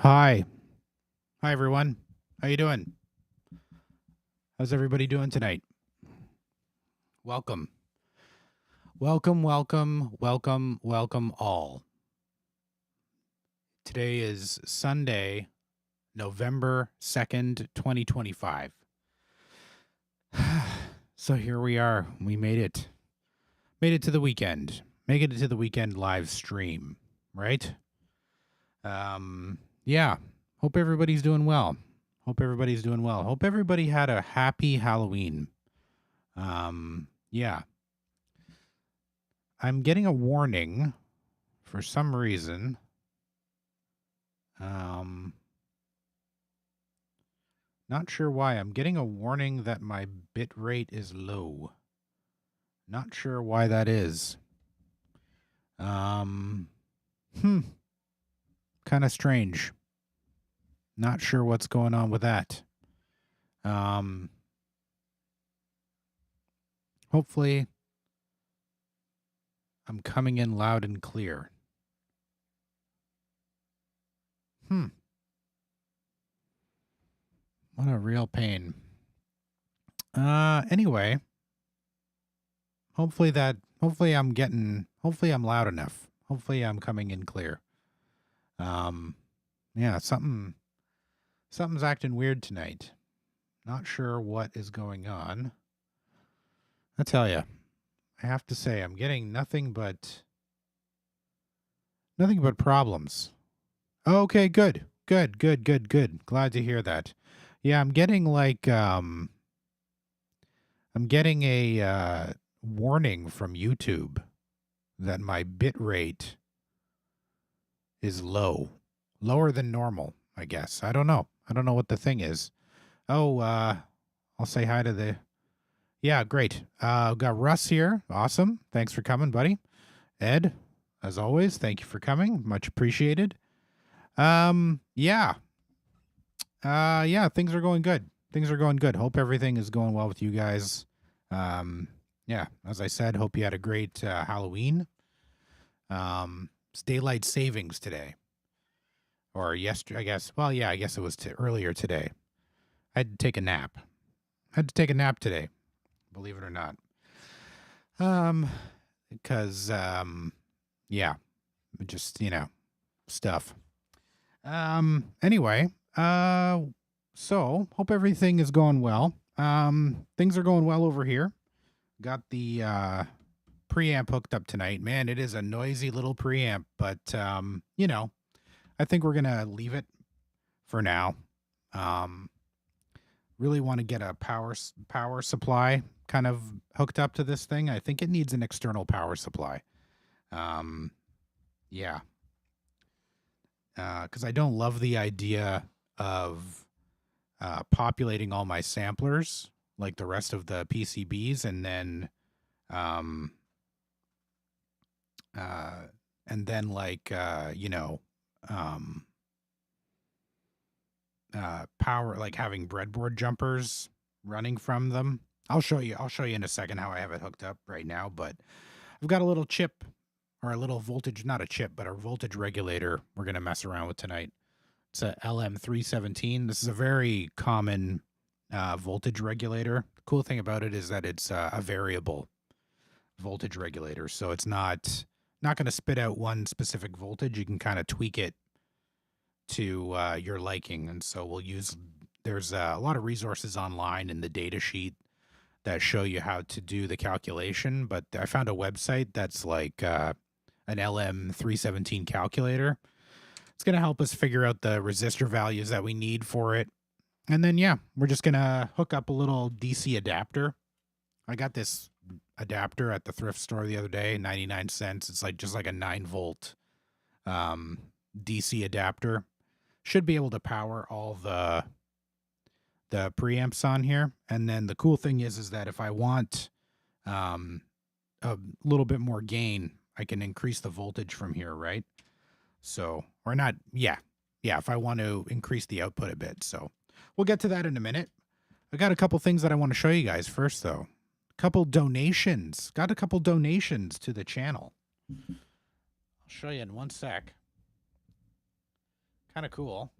Hi. Hi, everyone. How you doing? How's everybody doing tonight? Welcome. Welcome, welcome, welcome, welcome all. Today is Sunday, November 2nd, 2025. So here we are. We made it. Made it to the weekend. Make it to the weekend live stream, right? Yeah. Hope everybody's doing well. Hope everybody's doing well. Hope everybody had a happy Halloween. Yeah. I'm getting a warning for some reason. Not sure why. I'm getting a warning that my bit rate is low. Not sure why that is. Kind of strange. Not sure what's going on with that. Hopefully I'm coming in loud and clear. What a real pain. Anyway, hopefully I'm loud enough. Hopefully I'm coming in clear. Yeah, something's acting weird tonight. Not sure what is going on. I tell you, I have to say I'm getting nothing but problems. Okay, good. Glad to hear that. Yeah, I'm getting a warning from YouTube that my bit rate is lower than normal, I guess. I don't know what the thing is. Oh, I'll say hi to the... Yeah, great. Got Russ here. Awesome. Thanks for coming, buddy. Ed, as always, thank you for coming. Much appreciated. Yeah, things are going good. Hope everything is going well with you guys. Yeah, as I said, hope you had a great Halloween. It's daylight savings today. Or yesterday, I guess. Well, yeah, I guess it was earlier today. I had to take a nap. Today, believe it or not. Because, yeah, just, stuff. Anyway, so hope everything is going well. Things are going well over here. Got the preamp hooked up tonight. Man, it is a noisy little preamp, but I think we're gonna leave it for now. Really want to get a power supply kind of hooked up to this thing. I think it needs an external power supply. Yeah. Because I don't love the idea of populating all my samplers like the rest of the PCBs, and then power, like having breadboard jumpers running from them. I'll show you in a second how I have it hooked up right now, but I've got a little chip, or a little voltage, not a chip, but a voltage regulator we're going to mess around with tonight. It's a LM317. This is a very common voltage regulator. The cool thing about it is that it's a variable voltage regulator, so it's not going to spit out one specific voltage. You can kind of tweak it to your liking, and so there's a lot of resources online in the data sheet that show you how to do the calculation, but I found a website that's like an LM317 calculator. It's going to help us figure out the resistor values that we need for it. And then, yeah, we're just going to hook up a little DC adapter. I got this adapter at the thrift store the other day, 99 cents. It's just like a 9-volt DC adapter. Should be able to power all the preamps on here. And then the cool thing is that if I want a little bit more gain, I can increase the voltage from here, right? So, or not, yeah, if I want to increase the output a bit. So we'll get to that in a minute. I got a couple things that I want to show you guys first, though. Got a couple donations to the channel. I'll show you in one sec. Kind of cool.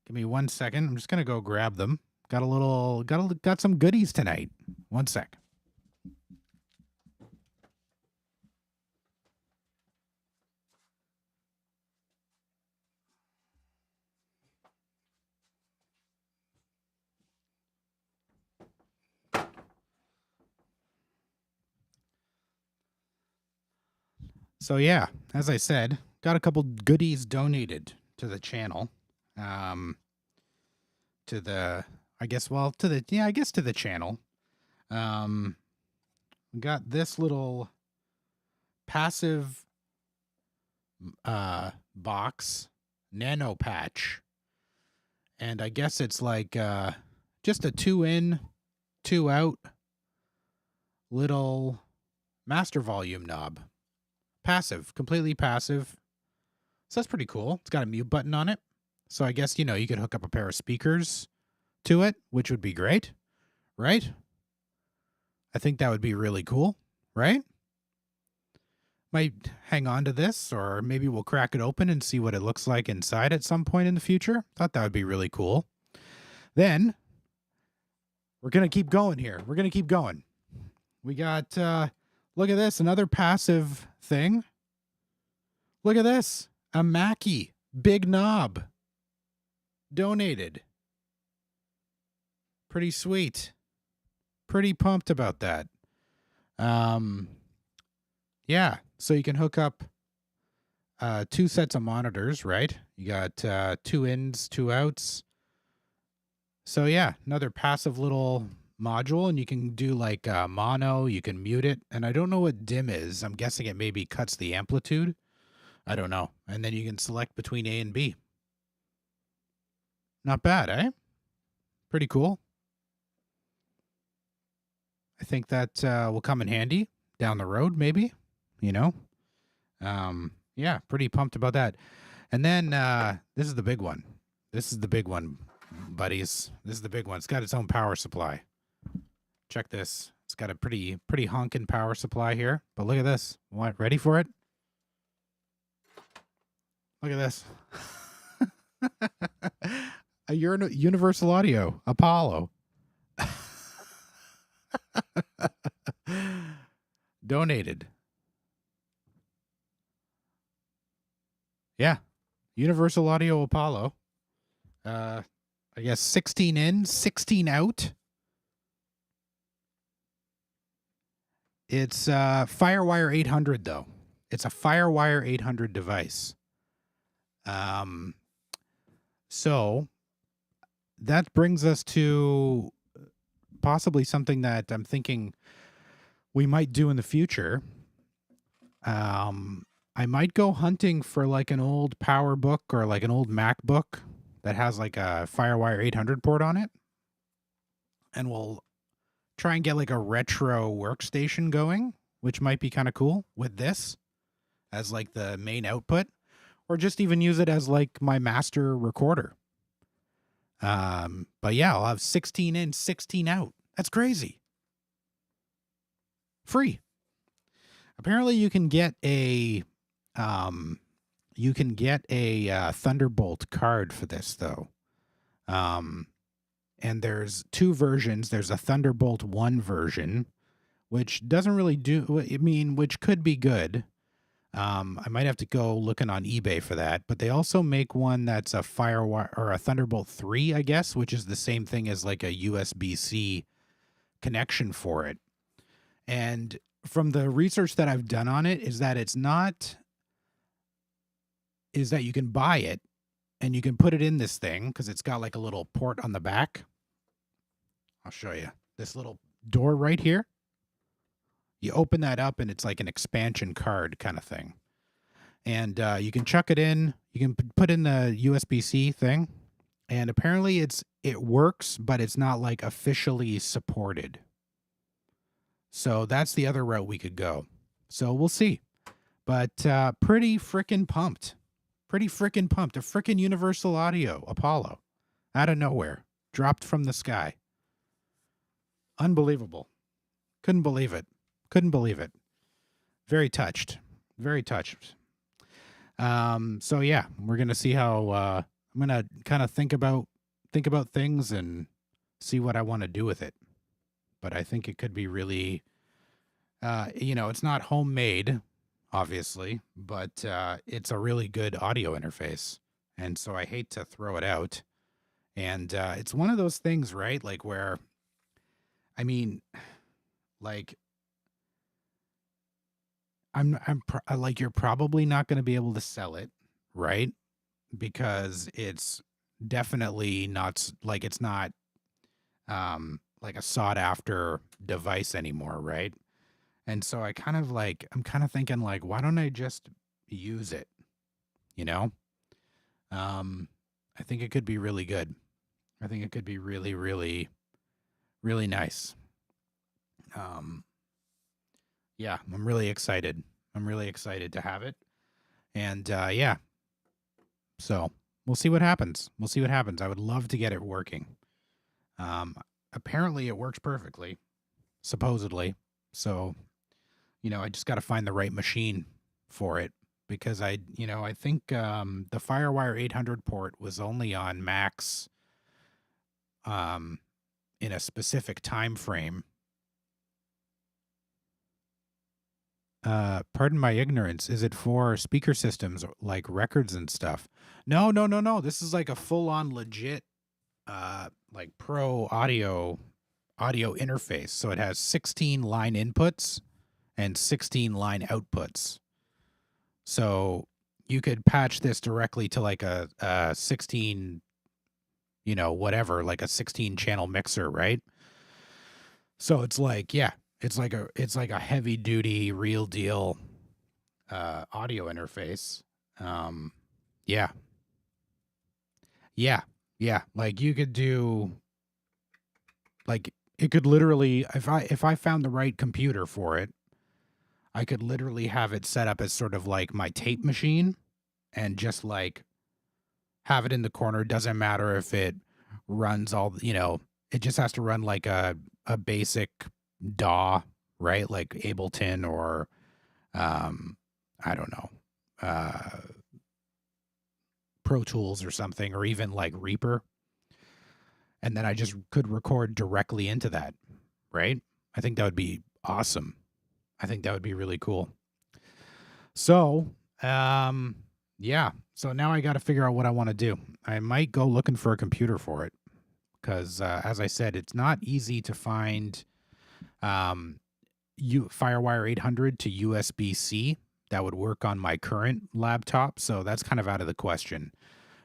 Give me 1 second. I'm just gonna go grab them. Got some goodies tonight. 1 sec. So yeah, as I said, got a couple goodies donated to the channel. To the I guess to the channel. Got this little passive box nano patch, and I guess it's like just a 2 in, 2 out little master volume knob. Passive, completely passive. So that's pretty cool. It's got a mute button on it. So I guess, you could hook up a pair of speakers to it, which would be great, right? I think that would be really cool, right? Might hang on to this, or maybe we'll crack it open and see what it looks like inside at some point in the future. Thought that would be really cool. Then we're going to keep going here. We're going to keep going. We got, look at this, another passive thing. Look at this, a Mackie big knob donated. Pretty sweet. Pretty pumped about that. Yeah, so you can hook up 2 sets of monitors, right? You got 2 ins, 2 outs. So yeah, another passive little module, and you can do like mono, you can mute it, and I don't know what dim is. I'm guessing it maybe cuts the amplitude. I don't know. And then you can select between A and B. Not bad, eh? Pretty cool. I think that will come in handy down the road, maybe, Yeah, pretty pumped about that. And then this is the big one. This is the big one, buddies. This is the big one. It's got its own power supply. Check this. It's got a pretty honking power supply here. But look at this. What? Ready for it? Look at this. A Universal Audio Apollo. Donated. Yeah. Universal Audio Apollo. I guess 16 in, 16 out. It's Firewire 800 though. It's a Firewire 800 device. So that brings us to possibly something that I'm thinking we might do in the future. I might go hunting for like an old PowerBook or like an old MacBook that has like a Firewire 800 port on it. And we'll try and get like a retro workstation going, which might be kind of cool with this as like the main output, or just even use it as like my master recorder. But yeah, I'll have 16 in, 16 out. That's crazy. Free. Apparently you can get a Thunderbolt card for this though. And there's 2 versions. There's a Thunderbolt 1 version, which doesn't really which could be good. I might have to go looking on eBay for that, but they also make one that's a Firewire or a Thunderbolt 3, I guess, which is the same thing as like a USB-C connection for it. And from the research that I've done on it is that you can buy it and you can put it in this thing because it's got like a little port on the back. I'll show you this little door right here. You open that up and it's like an expansion card kind of thing. And you can chuck it in. You can put in the USB-C thing. And apparently it works, but it's not like officially supported. So that's the other route we could go. So we'll see. But pretty freaking pumped. Pretty freaking pumped. A freaking Universal Audio Apollo. Out of nowhere. Dropped from the sky. Unbelievable. Couldn't believe it. Couldn't believe it. Very touched. Very touched. So yeah, we're gonna see how I'm gonna kind of think about things and see what I want to do with it. But I think it could be really, it's not homemade, obviously, but it's a really good audio interface, and so I hate to throw it out. And it's one of those things, right? Like where, I mean, like like you're probably not going to be able to sell it, right? Because it's definitely not like it's not like a sought after device anymore, right? And so I'm kind of thinking like, why don't I just use it? You know? Um, I think it could be really good. I think it could be really, really, really nice. Um, yeah, I'm really excited. I'm really excited to have it. And yeah, so we'll see what happens. We'll see what happens. I would love to get it working. Um, Apparently it works perfectly, supposedly. So, I just got to find the right machine for it because I think the FireWire 800 port was only on Macs um, in a specific time frame. Pardon my ignorance. Is it for speaker systems like records and stuff? No, no, no, no. This is like a full-on legit like pro audio interface. So it has 16 line inputs and 16 line outputs. So you could patch this directly to like a 16, whatever, like a 16 channel mixer, right? So it's like, yeah, it's like a heavy duty real deal audio interface. Um yeah. Yeah. Yeah, like you could do like it could literally if I found the right computer for it, I could literally have it set up as sort of like my tape machine and just like have it in the corner. Doesn't matter if it runs it just has to run like a basic DAW, right? Like Ableton or um I don't know, uh Pro Tools or something, or even like Reaper. And then I just could record directly into that, right? I think that would be awesome. I think that would be really cool. So, yeah. So now I got to figure out what I want to do. I might go looking for a computer for it because, as I said, it's not easy to find FireWire 800 to USB-C that would work on my current laptop. So that's kind of out of the question.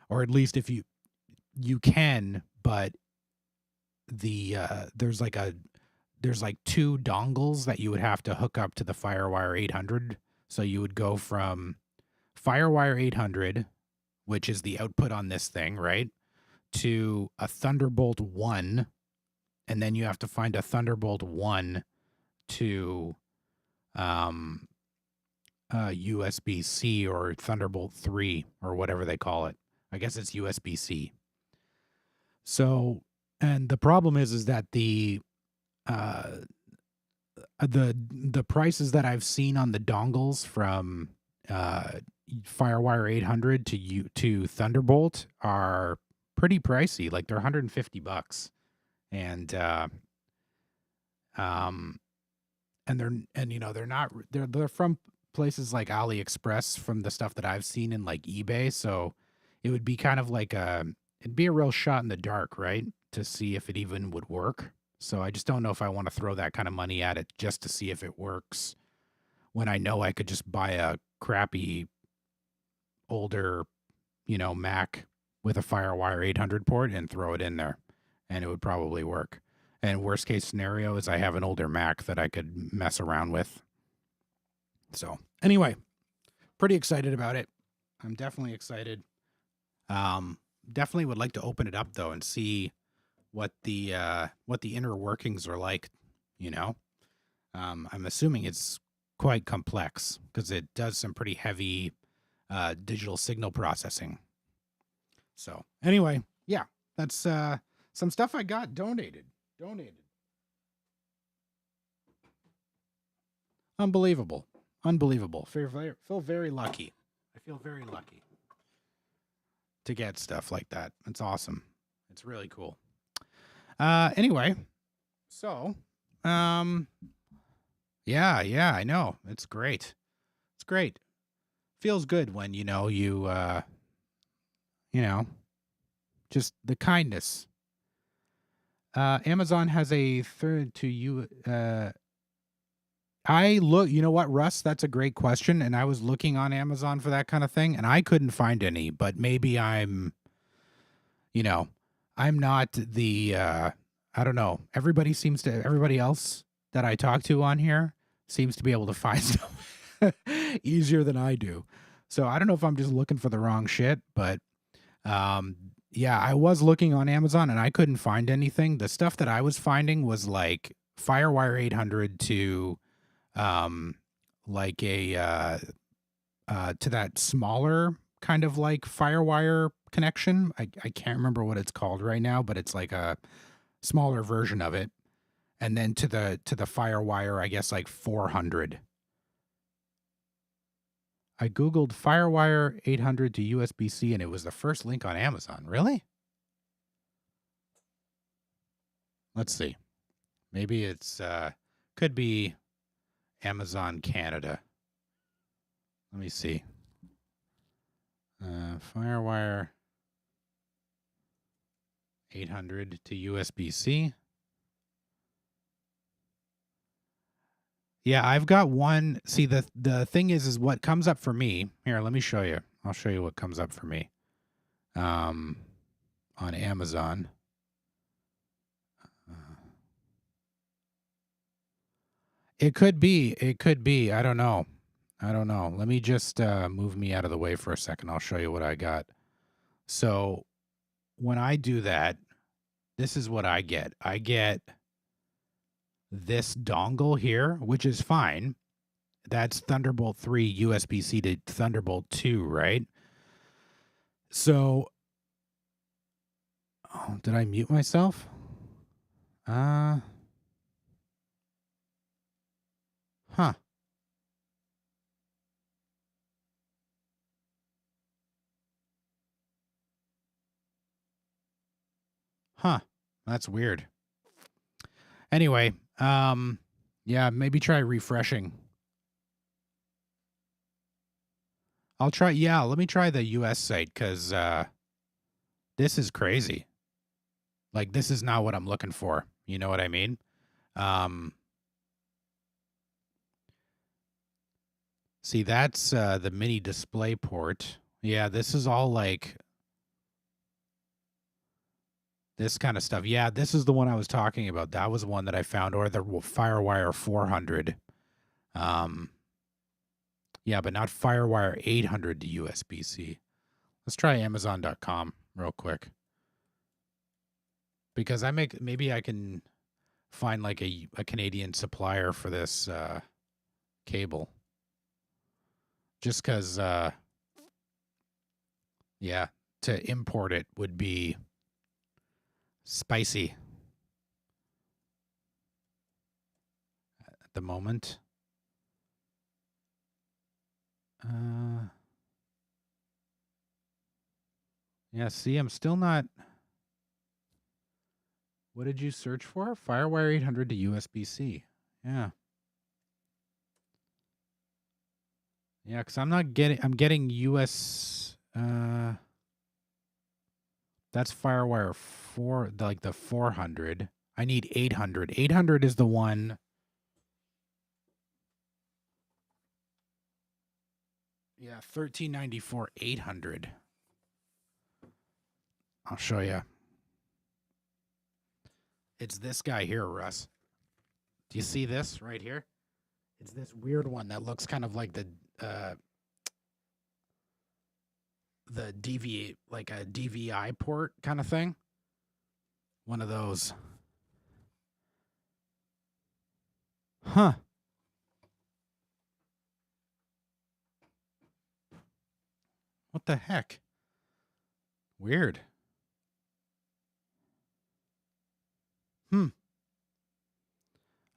Or at least if you can, but there's like two dongles that you would have to hook up to the FireWire 800. So you would go from FireWire 800, which is the output on this thing, right, to a Thunderbolt 1, and then you have to find a Thunderbolt 1 to USB-C or Thunderbolt 3 or whatever they call it. I guess it's USB-C. So, and the problem is that the prices that I've seen on the dongles from FireWire 800 to Thunderbolt are pretty pricey. Like they're $150, and they're from places like AliExpress, from the stuff that I've seen in like eBay. So it would be kind of like it'd be a real shot in the dark, right? To see if it even would work. So I just don't know if I want to throw that kind of money at it just to see if it works when I know I could just buy a crappy older, Mac with a FireWire 800 port and throw it in there and it would probably work. And worst case scenario is I have an older Mac that I could mess around with. So anyway, pretty excited about it. I'm definitely excited. Definitely would like to open it up though and see what the inner workings are like, I'm assuming it's quite complex because it does some pretty heavy digital signal processing. So anyway, yeah, that's some stuff I got donated. Unbelievable. Feel very lucky. I feel very lucky to get stuff like that. It's awesome. It's really cool. Anyway, so, yeah, I know. It's great. It's great. Feels good when, you know, just the kindness. Amazon has a third to you. You know what, Russ? That's a great question. And I was looking on Amazon for that kind of thing, and I couldn't find any, but maybe I'm not I don't know. Everybody else that I talk to on here seems to be able to find stuff easier than I do. So I don't know if I'm just looking for the wrong shit, but yeah, I was looking on Amazon and I couldn't find anything. The stuff that I was finding was like Firewire 800 to like a to that smaller kind of like Firewire connection. I can't remember what it's called right now, but it's like a smaller version of it. And then to the Firewire, I guess like 400. I Googled Firewire 800 to USB-C and it was the first link on Amazon. Really? Let's see. Maybe it's could be Amazon Canada. Let me see. Firewire 800 to USB-C. Yeah, I've got one. See, the thing is what comes up for me. Here, let me show you. I'll show you what comes up for me. On Amazon. It could be. I don't know. Let me just move me out of the way for a second. I'll show you what I got. So when I do that, this is what I get. I get this dongle here, which is fine. That's Thunderbolt 3 USB-C to Thunderbolt 2, right? So, did I mute myself? Huh. That's weird. Anyway, yeah, maybe try refreshing. I'll try. Yeah, let me try the US site because this is crazy. Like, this is not what I'm looking for. You know what I mean? See, that's the mini display port. Yeah, this is all like this kind of stuff. Yeah, this is the one I was talking about. That was one that I found, or the Firewire 400. Yeah, but not Firewire 800 to USB-C. Let's try Amazon.com real quick. Because maybe I can find like a Canadian supplier for this cable. Just because, yeah, to import it would be spicy at the moment. Yeah, see, I'm still not. What did you search for? Firewire 800 to USB-C. Yeah. Yeah, because I'm getting US. That's Firewire 4, like the 400. I need 800. 800 is the one. Yeah, 1394 800. I'll show you. It's this guy here, Russ. Do you see this right here? It's this weird one that looks kind of like the DV, like a DVI port kind of thing. One of those. Huh. What the heck? Weird.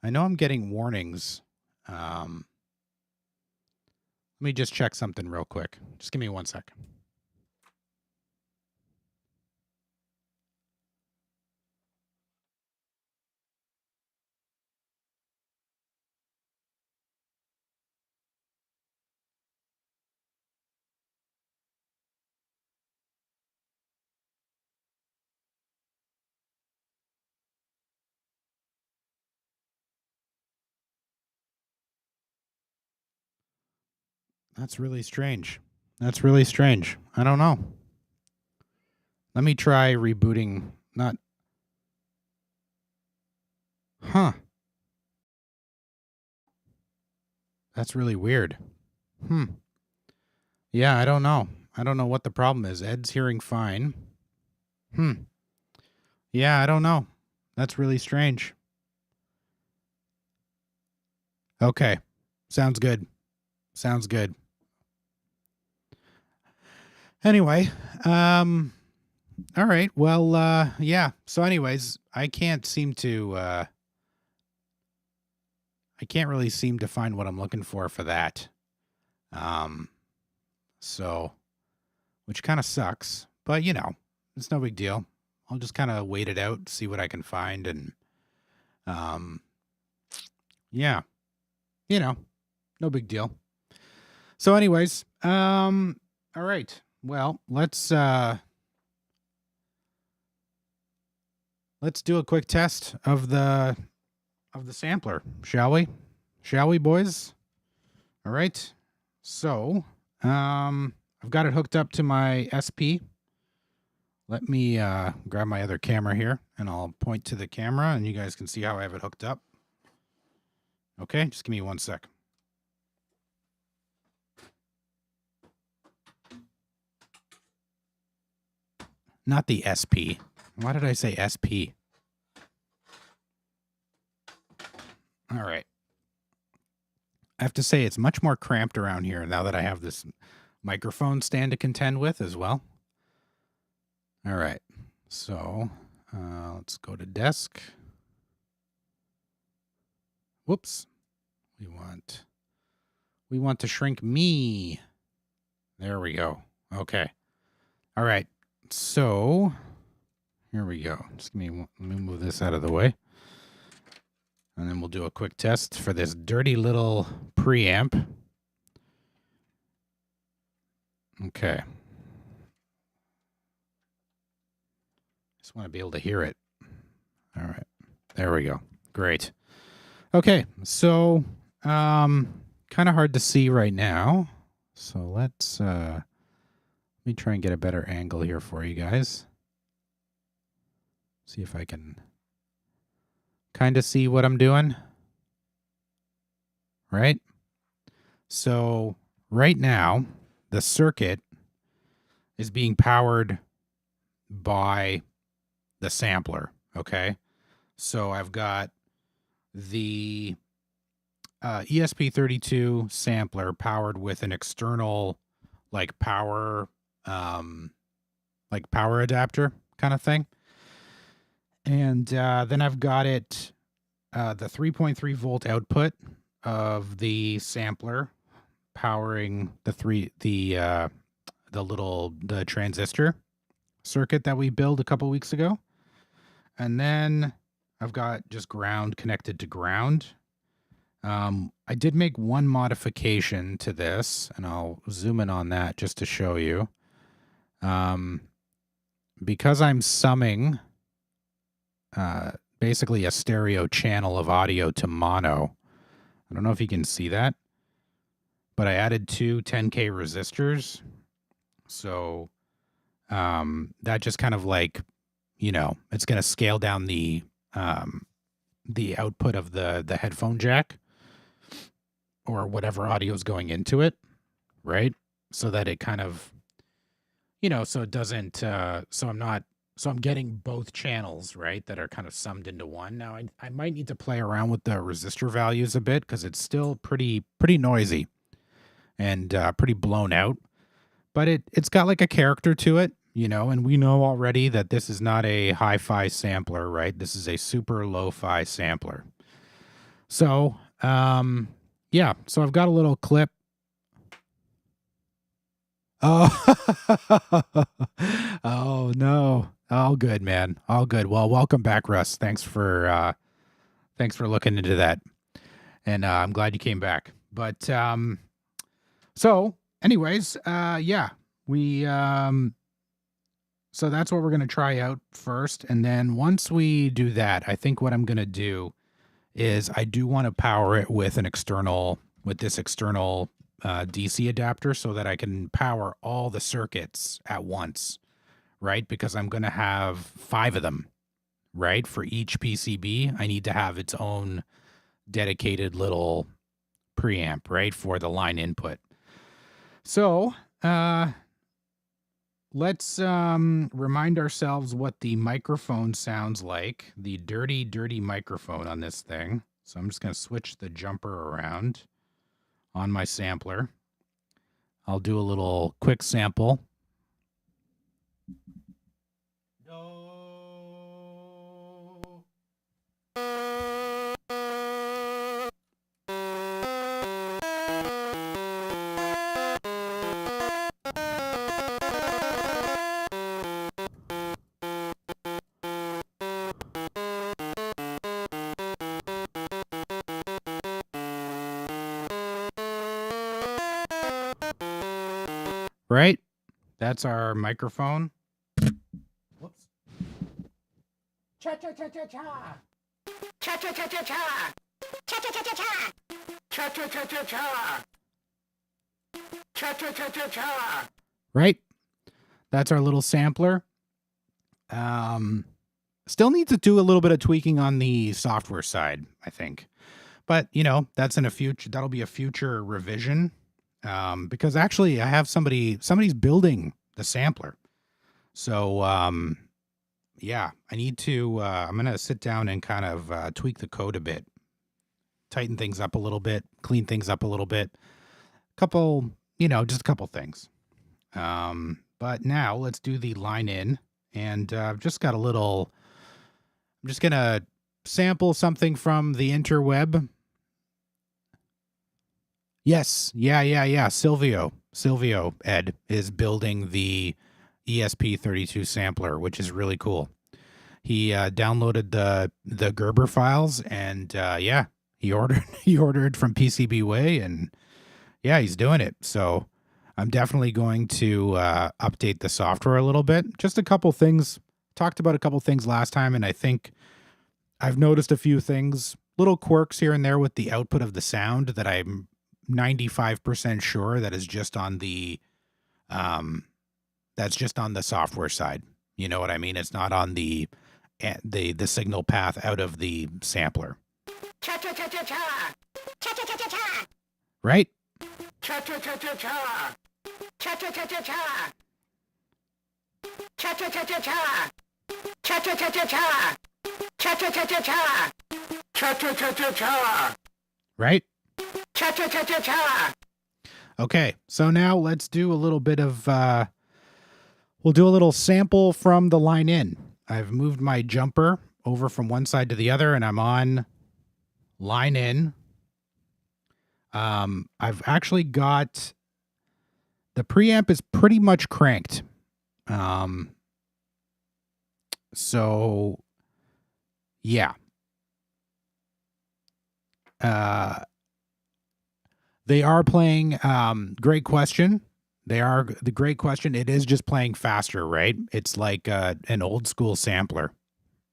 I know I'm getting warnings. Let me just check something real quick. Just give me 1 sec. That's really strange. That's really strange. I don't know. Let me try rebooting. Not. Huh. That's really weird. Yeah, I don't know. I don't know what the problem is. Ed's hearing fine. Yeah, I don't know. That's really strange. Okay. Sounds good. Sounds good. Anyway, all right. Well, yeah. So anyways, I can't really seem to find what I'm looking for that. So which kind of sucks, but it's no big deal. I'll just kind of wait it out, see what I can find, and yeah, no big deal. So anyways, all right. Well, let's do a quick test of the sampler, shall we? Shall we, boys? All right. So, I've got it hooked up to my SP. Let me grab my other camera here, and I'll point to the camera, and you guys can see how I have it hooked up. Okay, just give me 1 sec. Not the SP. Why did I say SP? All right. I have to say it's much more cramped around here now that I have this microphone stand to contend with as well. All right. So let's go to desk. Whoops. We want to shrink me. There we go. Okay. All right. So here we go. Just let me move this out of the way. And then we'll do a quick test for this dirty little preamp. Okay. Just want to be able to hear it. All right. There we go. Great. Okay. So, kind of hard to see right now. So let me try and get a better angle here for you guys. See if I can kind of see what I'm doing. Right? So right now, the circuit is being powered by the sampler. Okay? So I've got the ESP32 sampler powered with an external power adapter kind of thing. And then I've got it the 3.3 volt output of the sampler powering the transistor circuit that we built a couple weeks ago. And then I've got just ground connected to ground. I did make one modification to this, and I'll zoom in on that just to show you. Because I'm summing basically a stereo channel of audio to mono. I don't know if you can see that, but I added two 10K resistors. So that just kind of it's going to scale down the output of the headphone jack or whatever audio is going into it, right? So that it kind of, so it doesn't, so I'm getting both channels, right, that are kind of summed into one. Now, I might need to play around with the resistor values a bit because it's still pretty noisy and pretty blown out. But it's got like a character to it, and we know already that this is not a hi-fi sampler, right? This is a super lo-fi sampler. So, yeah, so I've got a little clip Oh, oh no. All good, man. All good. Well, welcome back, Russ. Thanks for looking into that. And I'm glad you came back. But so anyways, yeah, we so that's what we're gonna try out first. And then once we do that, I think what I'm gonna do is I do want to power it with this external DC adapter so that I can power all the circuits at once, right? Because I'm going to have 5 of them, right? For each PCB, I need to have its own dedicated little preamp, right? For the line input. So, let's remind ourselves what the microphone sounds like, the dirty, dirty microphone on this thing. So I'm just going to switch the jumper around on my sampler. I'll do a little quick sample. Right? That's our microphone. Whoops. Cha-cha-cha-cha-cha. Cha-cha-cha-cha-cha. Cha-cha-cha-cha-cha. Cha-cha-cha-cha-cha. Cha-cha-cha-cha-cha. Right? That's our little sampler. Still need to do a little bit of tweaking on the software side, I think. But, you know, that'll be a future revision. Because actually I have somebody's building the sampler. So, yeah, I need to, I'm going to sit down and kind of tweak the code a bit, tighten things up a little bit, clean things up a little bit, just a couple things. But now let's do the line in, and I've just got I'm just going to sample something from the interweb. Yes. Yeah. Silvio, Ed, is building the ESP32 sampler, which is really cool. He downloaded the Gerber files, and yeah, he ordered from PCBWay, and yeah, he's doing it. So I'm definitely going to update the software a little bit. Just a couple things. Talked about a couple things last time, and I think I've noticed a few things, little quirks here and there with the output of the sound that I'm 95% sure that is just on the software side. You know what I mean? It's not on the signal path out of the sampler. Cha-cha-cha-cha-cha. Cha-cha-cha-cha-cha. Right? Cha-cha-cha-cha-cha. Cha-cha-cha-cha-cha. Cha-cha-cha-cha-cha. Cha-cha-cha-cha-cha. Cha-cha-cha-cha-cha. Cha-cha-cha-cha-cha. Right? Cha-cha-cha-cha-cha. Okay, so now let's do a little bit of, we'll do a little sample from the line in. I've moved my jumper over from one side to the other, and I'm on line in. I've actually got, the preamp is pretty much cranked. So, yeah. They are playing, great question. The great question. It is just playing faster, right? It's like an old school sampler.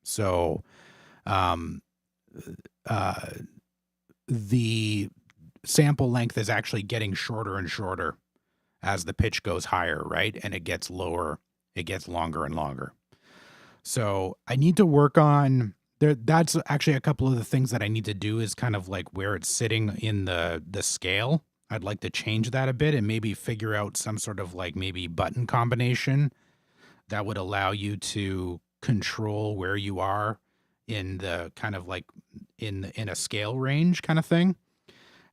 So the sample length is actually getting shorter and shorter as the pitch goes higher, right? And it gets lower, it gets longer and longer. So I need to work on that's actually a couple of the things that I need to do is kind of like where it's sitting in the scale. I'd like to change that a bit and maybe figure out some sort of like maybe button combination that would allow you to control where you are in the kind of like in a scale range kind of thing.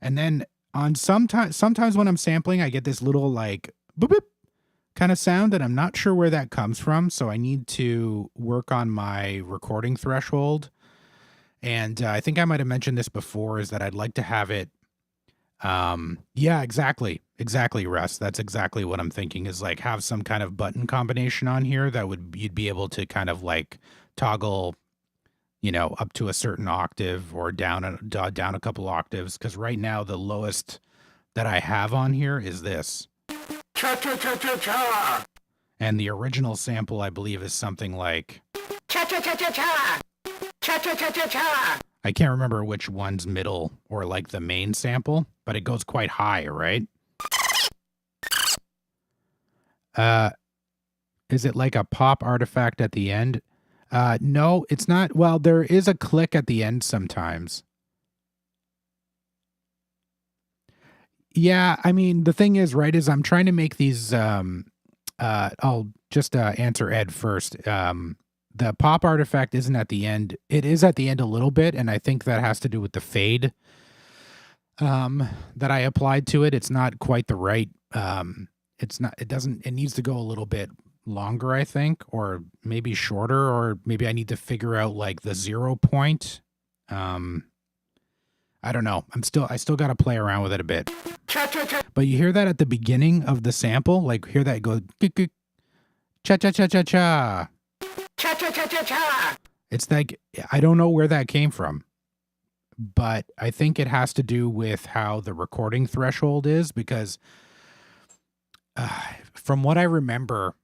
And then on sometimes when I'm sampling, I get this little like boop boop kind of sound, and I'm not sure where that comes from. So I need to work on my recording threshold. And I think I might have mentioned this before, is that I'd like to have it Yeah, exactly. Exactly, Russ. That's exactly what I'm thinking is like have some kind of button combination on here that would you'd be able to kind of like toggle, up to a certain octave or down a couple octaves. Because right now the lowest that I have on here is this. Cha cha cha cha cha. And the original sample, I believe, is something like cha cha cha cha cha. Cha cha cha cha cha. I can't remember which one's middle or like the main sample, but it goes quite high, right? Is it like a pop artifact at the end? No, it's not. Well, there is a click at the end sometimes. Yeah, I mean, the thing is, right, is I'm trying to make these I'll just answer Ed first. The pop artifact isn't at the end. It is at the end a little bit, and I think that has to do with the fade that I applied to it. It's not quite the right it needs to go a little bit longer, I think, or maybe shorter, or maybe I need to figure out like the 0 point. I don't know. I still got to play around with it a bit. But you hear that at the beginning of the sample, like hear that go cha cha cha cha cha. Cha cha cha cha cha. It's like I don't know where that came from, but I think it has to do with how the recording threshold is because from what I remember,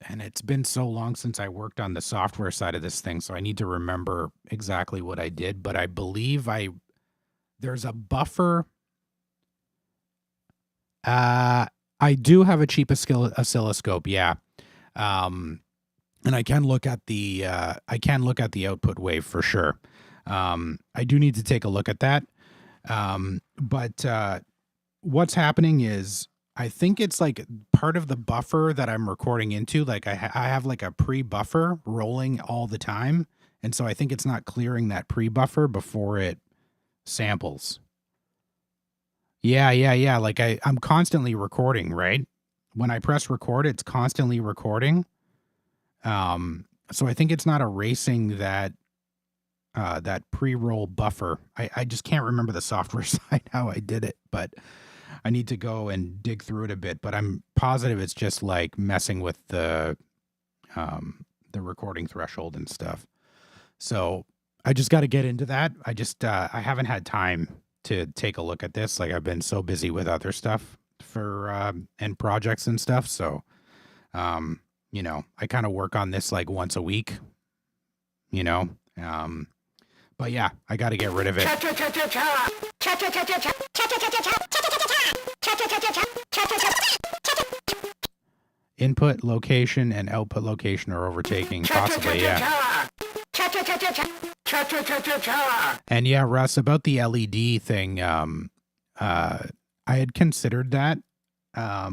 and it's been so long since I worked on the software side of this thing, so I need to remember exactly what I did, but I believe there's a buffer. I do have a cheap oscilloscope, yeah. And I can look at the output wave for sure. I do need to take a look at that. But what's happening is I think it's like part of the buffer that I'm recording into. Like I have like a pre-buffer rolling all the time, and so I think it's not clearing that pre-buffer before it samples. Yeah. Like I'm constantly recording, right? When I press record, it's constantly recording. So I think it's not erasing that pre-roll buffer. I just can't remember the software side how I did it, but I need to go and dig through it a bit. But I'm positive it's just like messing with the recording threshold and stuff. So I just got to get into that. I haven't had time to take a look at this. Like I've been so busy with other stuff for and projects and stuff. So I kind of work on this like once a week, but yeah, I got to get rid of it. Input location and output location are overtaking, possibly, yeah. And yeah, Russ, about the LED thing, I had considered that I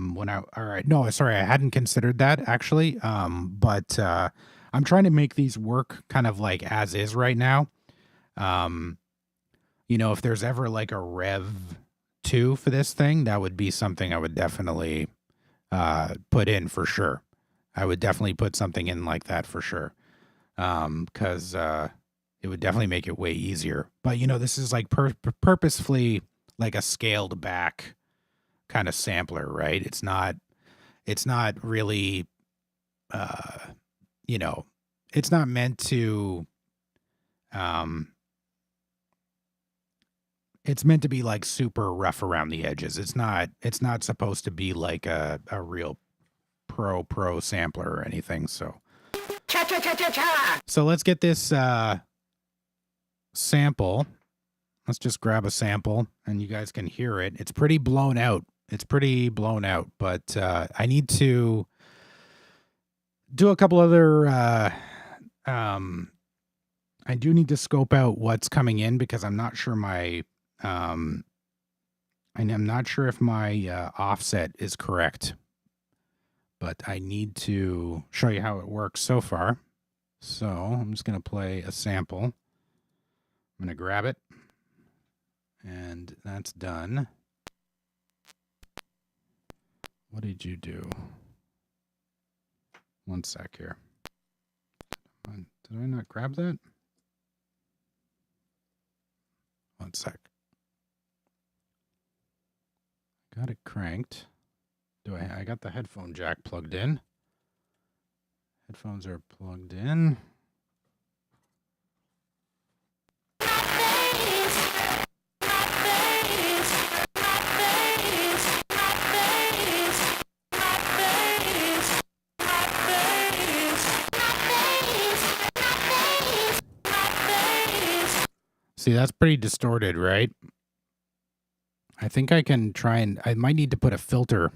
hadn't considered that actually. But I'm trying to make these work kind of like as is right now. If there's ever like a Rev 2 for this thing, that would be something I would definitely put in for sure. I would definitely put something in like that for sure. Because it would definitely make it way easier. But this is like purposefully like a scaled back kind of sampler, right? It's not really it's not meant to it's meant to be like super rough around the edges. It's not supposed to be like a real pro sampler or anything. So so let's get this sample. Let's just grab a sample and you guys can hear it. It's pretty blown out. But I need to do a couple other I do need to scope out what's coming in because I'm not sure I'm not sure if my offset is correct. But I need to show you how it works so far. So I'm just going to play a sample. I'm going to grab it. And that's done. What did you do? One sec here. Did I not grab that? One sec. Got it cranked. I got the headphone jack plugged in. Headphones are plugged in. See, that's pretty distorted, right? I think I can try and... I might need to put a filter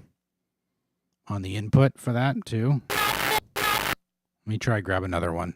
on the input for that, too. Let me try grab another one.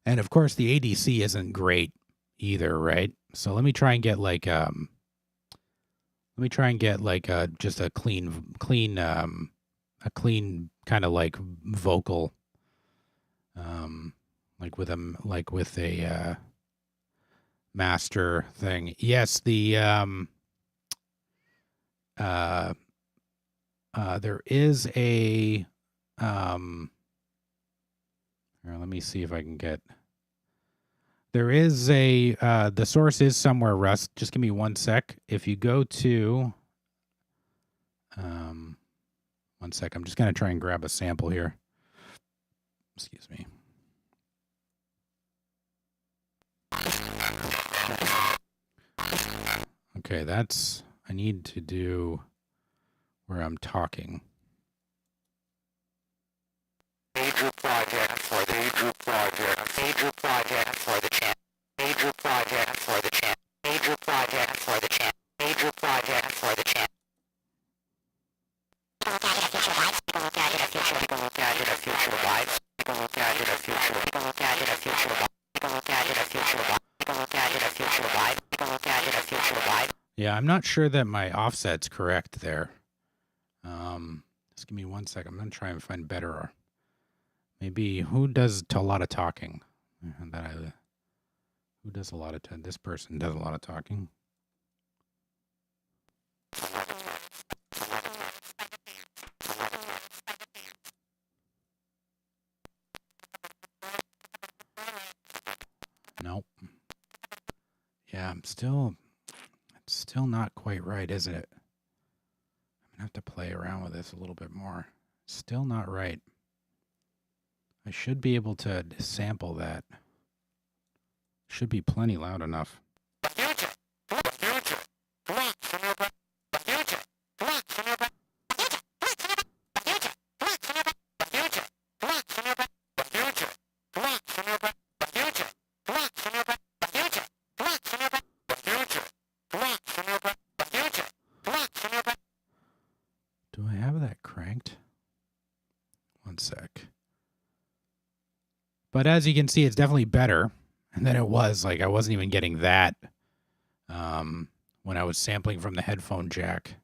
And of course, the ADC isn't great either, right? So let me try and get like just a clean kind of like vocal, like with a master thing. Yes, there is a here, let me see if I can get. There is a the source is somewhere, Russ. Just give me 1 sec. If you go to 1 sec, I'm just gonna try and grab a sample here. Excuse me. Okay, I need to do where I'm talking. Major project for the major project. Major project for the champ. Major project for the champ. Major project for the champ. Major project for the champ. People look at it a future vibes. People look at it a future. People look at it a future vibes. People look at it a future. People look at it a future vibe. People look at it a future vibe. People look at it a future vibe. People look at it a future vibe. Yeah, I'm not sure that my offset's correct there. Just give me 1 sec. I'm gonna try and find better. Maybe who does a lot of talking? Who does a lot of this person does a lot of talking. Nope. Yeah, it's still not quite right, isn't it? I'm gonna have to play around with this a little bit more. Still not right. I should be able to sample that. Should be plenty loud enough. Do I have that cranked? 1 sec. But as you can see, it's definitely better than it was. Like, I wasn't even getting that when I was sampling from the headphone jack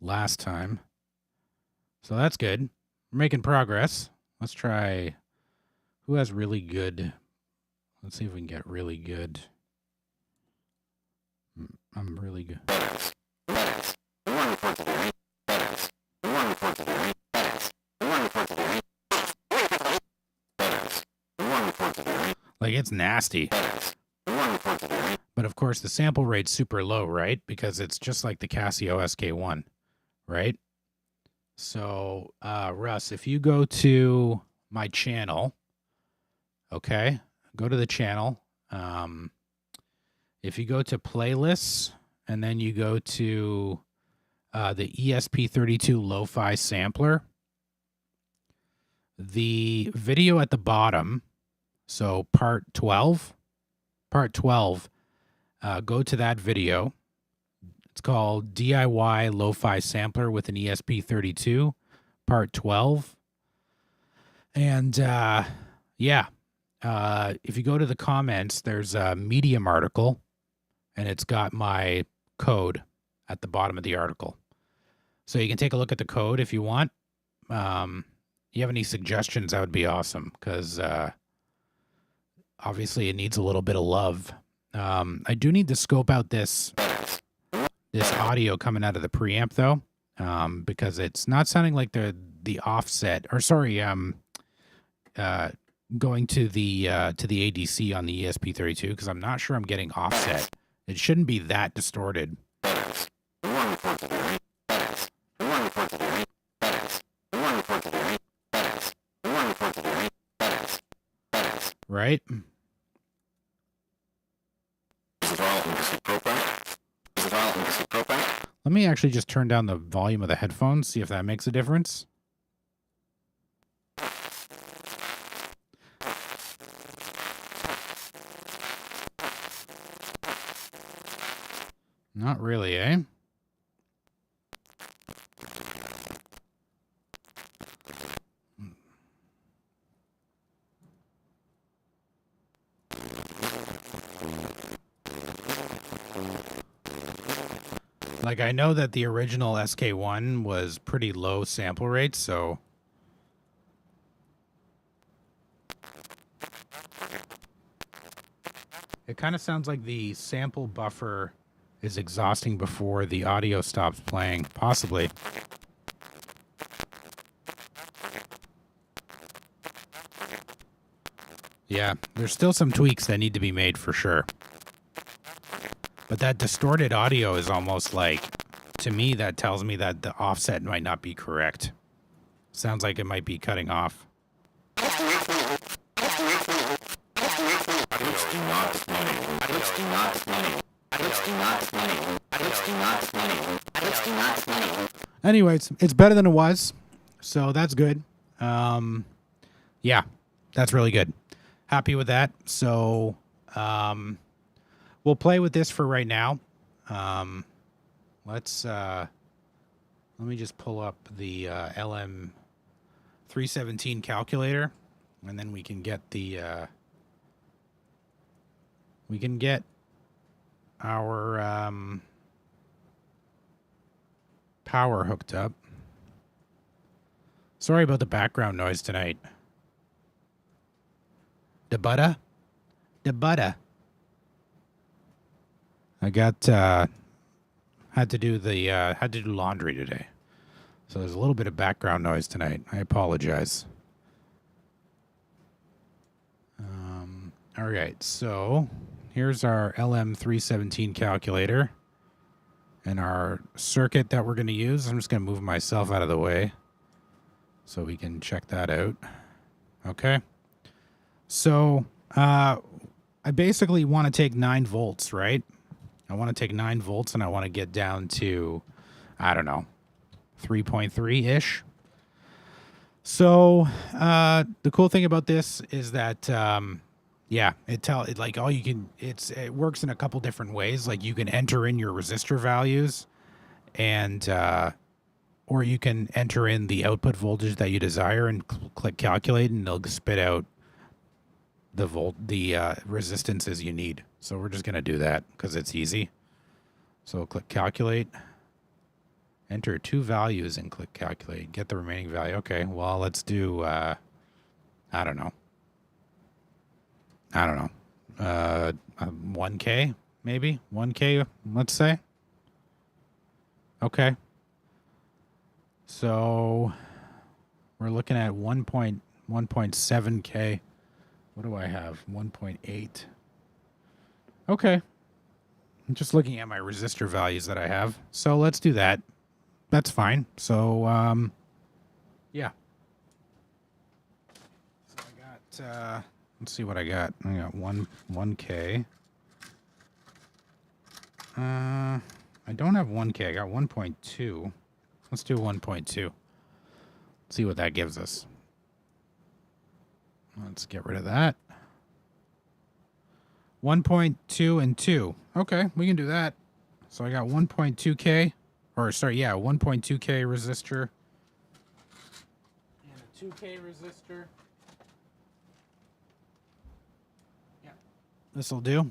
last time. So that's good. We're making progress. Let's try who has really good. Let's see if we can get really good. I'm really good. Like, it's nasty. But of course, the sample rate's super low, right? Because it's just like the Casio SK1, right? So, Russ, if you go to my channel, okay, go to the channel. If you go to playlists and then you go to the ESP32 Lo-Fi sampler, the video at the bottom, so part 12, go to that video. It's called DIY Lo-Fi Sampler with an ESP32, part 12. And yeah, if you go to the comments, there's a Medium article, and it's got my code at the bottom of the article. So you can take a look at the code if you want. you have any suggestions, that would be awesome, because obviously it needs a little bit of love. I do need to scope out this audio coming out of the preamp, though, because it's not sounding like the offset, or sorry, going to the ADC on the ESP32, because I'm not sure I'm getting offset. It shouldn't be that distorted. Right? Let me actually just turn down the volume of the headphones, see if that makes a difference. Not really, eh? Like, I know that the original SK1 was pretty low sample rates, so... It kind of sounds like the sample buffer is exhausting before the audio stops playing, possibly. Yeah, there's still some tweaks that need to be made for sure. But that distorted audio is almost like, to me, that tells me that the offset might not be correct. Sounds like it might be cutting off. Anyways, it's better than it was, so that's good. Yeah, that's really good. Happy with that. So, we'll play with this for right now. Let me just pull up the LM317 calculator, and then we can get the our power hooked up. Sorry about the background noise tonight. The butter. I got had to do laundry today, so there's a little bit of background noise tonight. I apologize. All right, so here's our LM317 calculator and our circuit that we're going to use. I'm just going to move myself out of the way so we can check that out. Okay. So I basically want to take 9 volts, right? I want to take 9 volts and I want to get down to, I don't know, 3.3-ish. So the cool thing about this is that, yeah, it works in a couple different ways. Like, you can enter in your resistor values, and or you can enter in the output voltage that you desire and click calculate, and it'll spit out the resistances you need. So we're just going to do that because it's easy. So click calculate, enter 2 values and click calculate, get the remaining value. Okay, well, let's do, I don't know, 1K, maybe 1K, let's say. Okay. So we're looking at 1.7K. What do I have? 1.8. Okay. I'm just looking at my resistor values that I have. So let's do that. That's fine. So, yeah. So I got, let's see what I got. I got 1K. I don't have 1K. I got 1.2. Let's do 1.2. See what that gives us. Let's get rid of that. 1.2 and 2. Okay, we can do that. So I got 1.2K. Or, sorry, yeah, 1.2K resistor. And a 2K resistor. Yeah. This'll do.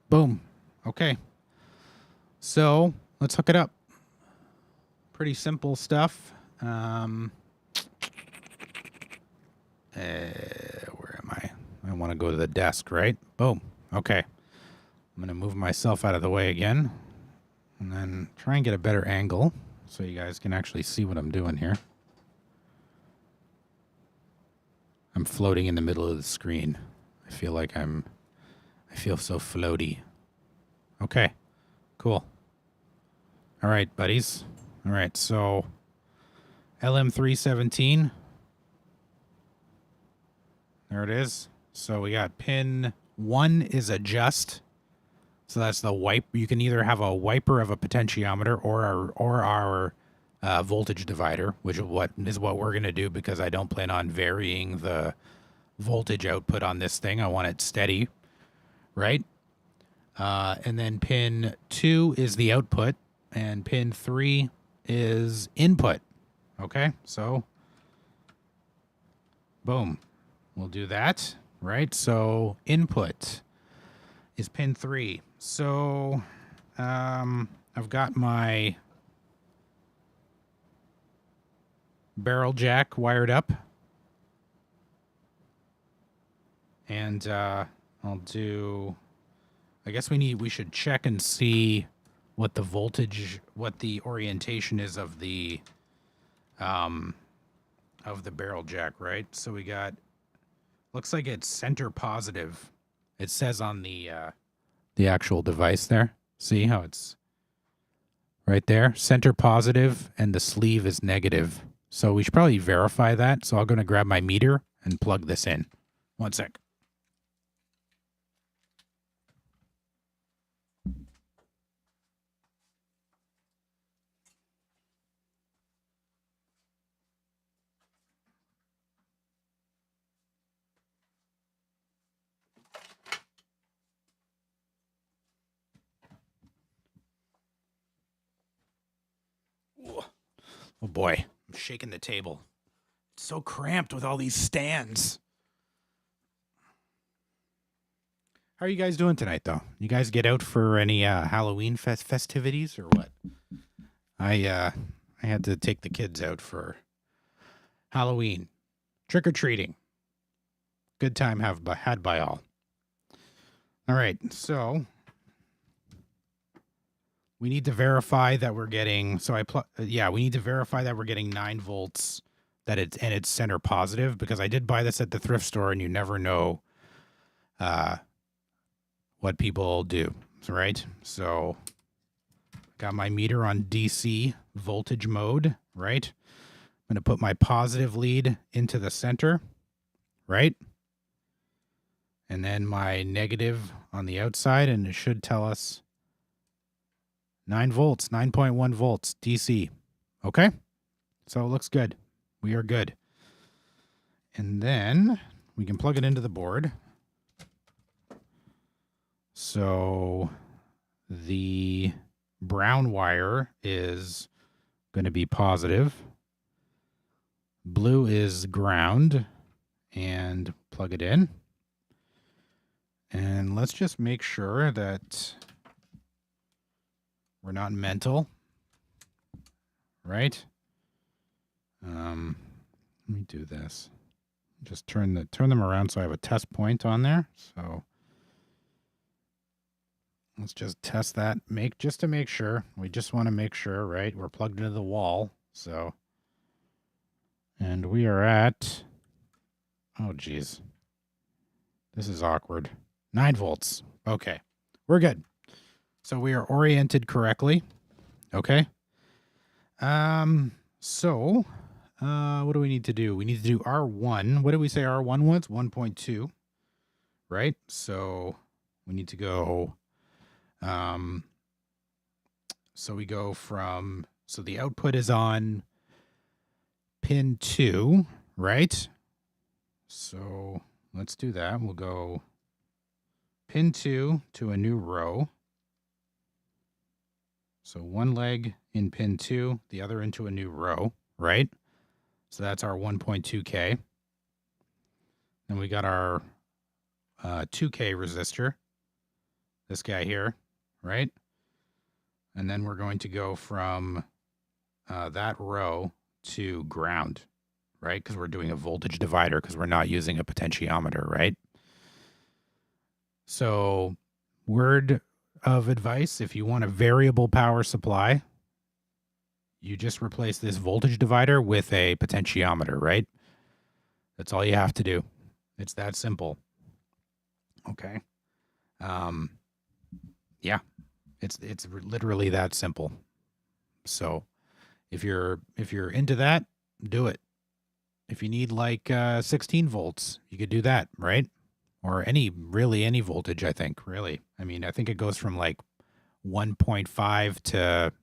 Boom. Okay. So, let's hook it up. Pretty simple stuff. Where am I? I want to go to the desk, right? Boom. Okay. I'm going to move myself out of the way again. And then try and get a better angle so you guys can actually see what I'm doing here. I'm floating in the middle of the screen. I feel like I feel so floaty. Okay. Cool. All right, buddies. All right, so LM317. There it is. So we got pin 1 is adjust. So that's the wipe. You can either have a wiper of a potentiometer or our voltage divider, which is what we're going to do because I don't plan on varying the voltage output on this thing. I want it steady, right? And then pin 2 is the output, and pin 3 is input. Okay, so boom. We'll do that, right? So input is pin 3. So I've got my barrel jack wired up. And I'll do, I guess we should check and see what the voltage, what the orientation is of the barrel jack, right? So we got, looks like it's center positive. It says on the actual device there. See how it's right there? Center positive and the sleeve is negative. So we should probably verify that. So I'm going to grab my meter and plug this in. One sec. Oh boy, I'm shaking the table. It's so cramped with all these stands. How are you guys doing tonight, though? You guys get out for any Halloween festivities or what? I had to take the kids out for Halloween, trick or treating. Good time had by all. All right, so we need to verify that we're getting. So we need to verify that we're getting 9 volts. That it's center positive, because I did buy this at the thrift store, and you never know what people do, right? So got my meter on DC voltage mode, right? I'm going to put my positive lead into the center, right? And then my negative on the outside, and it should tell us 9 volts, 9.1 volts DC. Okay? So it looks good. We are good. And then we can plug it into the board. So the brown wire is going to be positive. Blue is ground. And plug it in. And let's just make sure that we're not mental. Right? Let me do this. Just turn them around so I have a test point on there. So let's just test that. Just to make sure. We just want to make sure, right? We're plugged into the wall. So, and we are at, oh geez, this is awkward. 9 volts. Okay, we're good. So we are oriented correctly. Okay. So, what do we need to do? We need to do R1. What did we say R1 was? 1.2, right? So we need to go, so we go from, so the output is on pin 2, right? So let's do that. We'll go pin 2 to a new row. So one leg in pin 2, the other into a new row, right? So that's our 1.2K. Then we got our 2K resistor, this guy here, right? And then we're going to go from that row to ground, right? Because we're doing a voltage divider because we're not using a potentiometer, right? So, word of advice, if you want a variable power supply, you just replace this voltage divider with a potentiometer, right? That's all you have to do. It's that simple. Okay. Yeah, it's literally that simple. So if you're into that, do it. If you need like 16 volts, you could do that, right? Or any voltage, I think, really. I mean, I think it goes from like 1.5 to,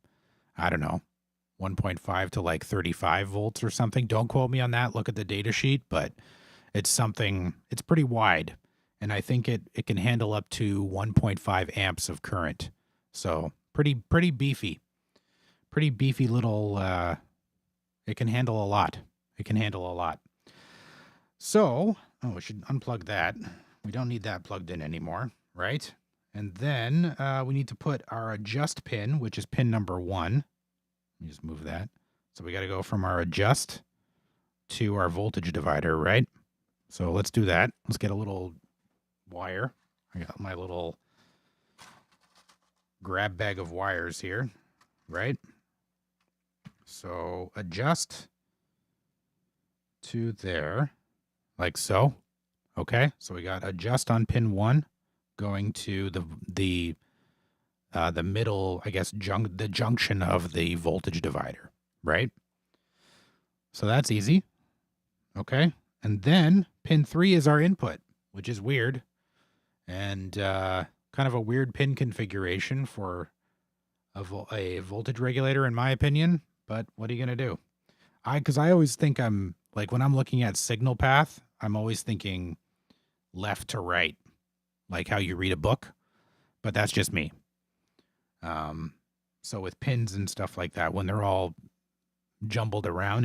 I don't know, 1.5 to like 35 volts or something. Don't quote me on that. Look at the data sheet, but it's something, it's pretty wide. And I think it can handle up to 1.5 amps of current. So pretty beefy. Pretty beefy little, it can handle a lot. It can handle a lot. So, we should unplug that. We don't need that plugged in anymore, right? And then we need to put our adjust pin, which is pin number 1. Let me just move that. So we got to go from our adjust to our voltage divider, right? So let's do that. Let's get a little wire. I got my little grab bag of wires here, right? So adjust to there, like so. Okay, so we got adjust on pin 1, going to the middle, I guess, the junction of the voltage divider, right? So that's easy. Okay, and then pin 3 is our input, which is weird, and kind of a weird pin configuration for a voltage regulator, in my opinion. But what are you gonna do? Because I always think I'm like, when I'm looking at signal path, I'm always thinking left to right, like how you read a book, but that's just me. So with pins and stuff like that, when they're all jumbled around,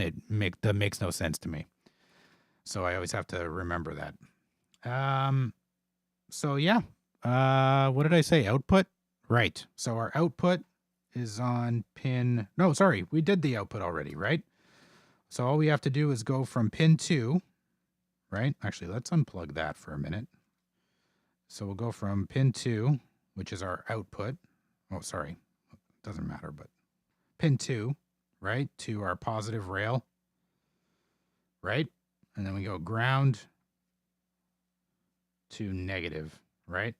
that makes no sense to me. So I always have to remember that. So yeah, what did I say? Output? Right. So our output is on pin, no, sorry, we did the output already, right? So all we have to do is go from pin 2, right? Actually, let's unplug that for a minute. So we'll go from pin 2, which is our output. Oh, sorry. Doesn't matter, but pin 2, right? To our positive rail, right? And then we go ground to negative, right?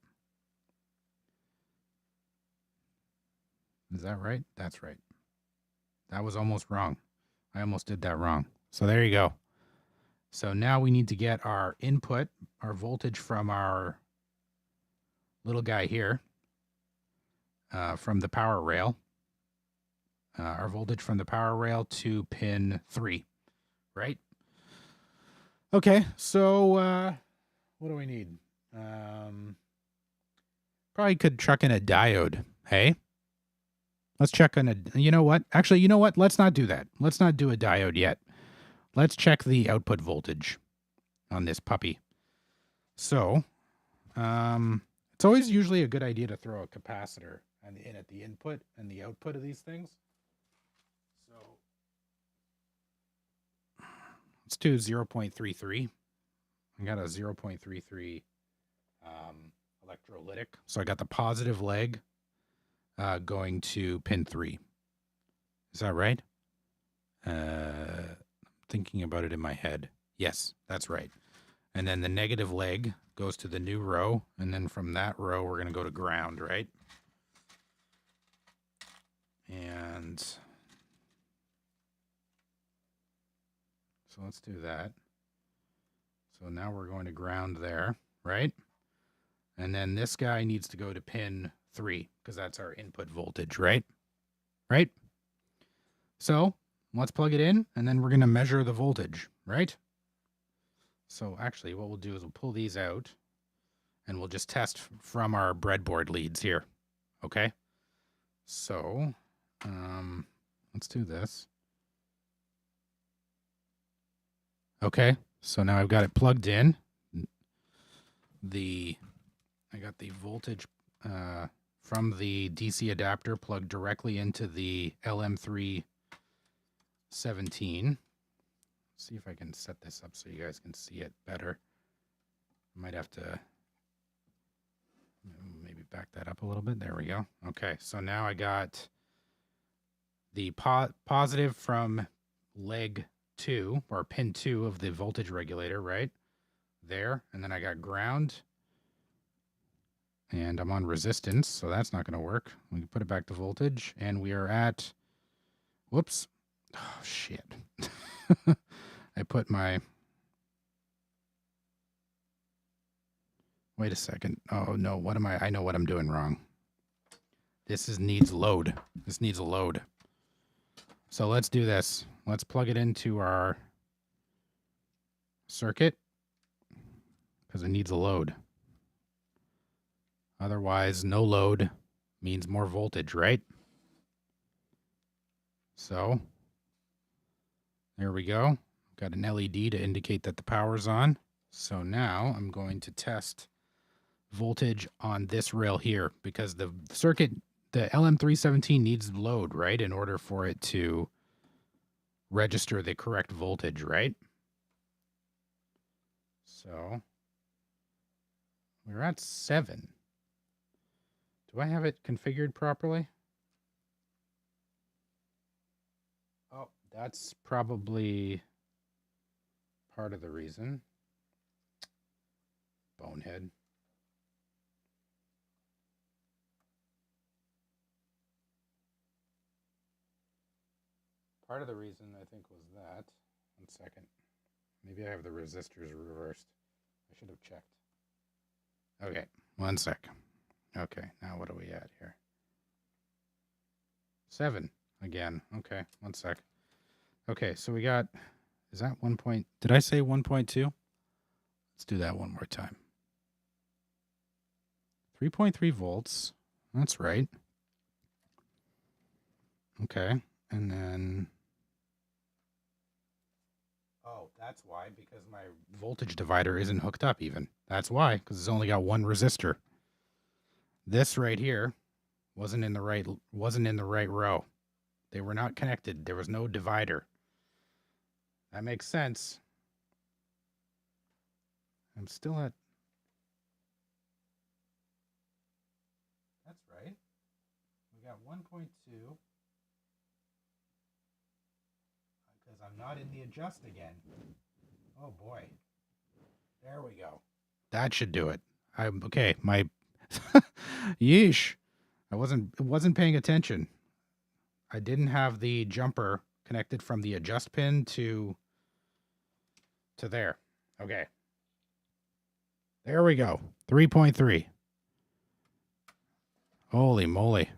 Is that right? That's right. That was almost wrong. I almost did that wrong. So there you go. So now we need to get our input, our voltage from our little guy here, from the power rail. Our voltage from the power rail to pin 3, right? Okay, so what do we need? Probably could chuck in a diode. Hey? Let's check on you know what? Actually, you know what? Let's not do that. Let's not do a diode yet. Let's check the output voltage on this puppy. So, it's always usually a good idea to throw a capacitor in at the input and the output of these things. So, let's do 0.33. I got a 0.33 electrolytic. So I got the positive leg going to pin 3. Is that right? Thinking about it in my head. Yes, that's right. And then the negative leg goes to the new row. And then from that row, we're going to go to ground, right? And so let's do that. So now we're going to ground there, right? And then this guy needs to go to pin 3 because that's our input voltage, right? Right? So let's plug it in and then we're going to measure the voltage, right? So actually what we'll do is we'll pull these out and we'll just test from our breadboard leads here. Okay? So let's do this. Okay, so now I've got it plugged in. I got the voltage from the DC adapter plugged directly into the LM3 17. See if I can set this up so you guys can see it better. I might have to maybe back that up a little bit. There we go. Okay, so now I got the positive from leg 2 or pin 2 of the voltage regulator right there, and then I got ground, and I'm on resistance, so that's not going to work. We can put it back to voltage, and we are at, whoops, oh shit. I put my, wait a second. Oh no, what am I know what I'm doing wrong. This needs load. This needs a load. So let's do this. Let's plug it into our circuit because it needs a load. Otherwise, no load means more voltage, right? So there we go. Got an LED to indicate that the power's on. So now I'm going to test voltage on this rail here because the circuit, the LM317 needs load, right? In order for it to register the correct voltage, right? So we're at 7. Do I have it configured properly? Oh, that's probably part of the reason. Bonehead. Part of the reason I think was that. 1 second. Maybe I have the resistors reversed. I should have checked. Okay, 1 sec. Okay, now what are we at here? 7 again. Okay, 1 sec. Okay, so we got, is that 1 point? Did I say 1.2? Let's do that one more time. 3.3 volts. That's right. Okay, and then, oh, that's why, because my voltage divider isn't hooked up even. That's why, because it's only got one resistor. This right here wasn't in the right row. They were not connected. There was no divider. That makes sense. I'm still at, that's right. We got 1.2 because I'm not in the adjust again. Oh boy. There we go. That should do it. I'm okay. My yeesh. I wasn't paying attention. I didn't have the jumper connected from the adjust pin to there. Okay. There we go. 3.3. Holy moly.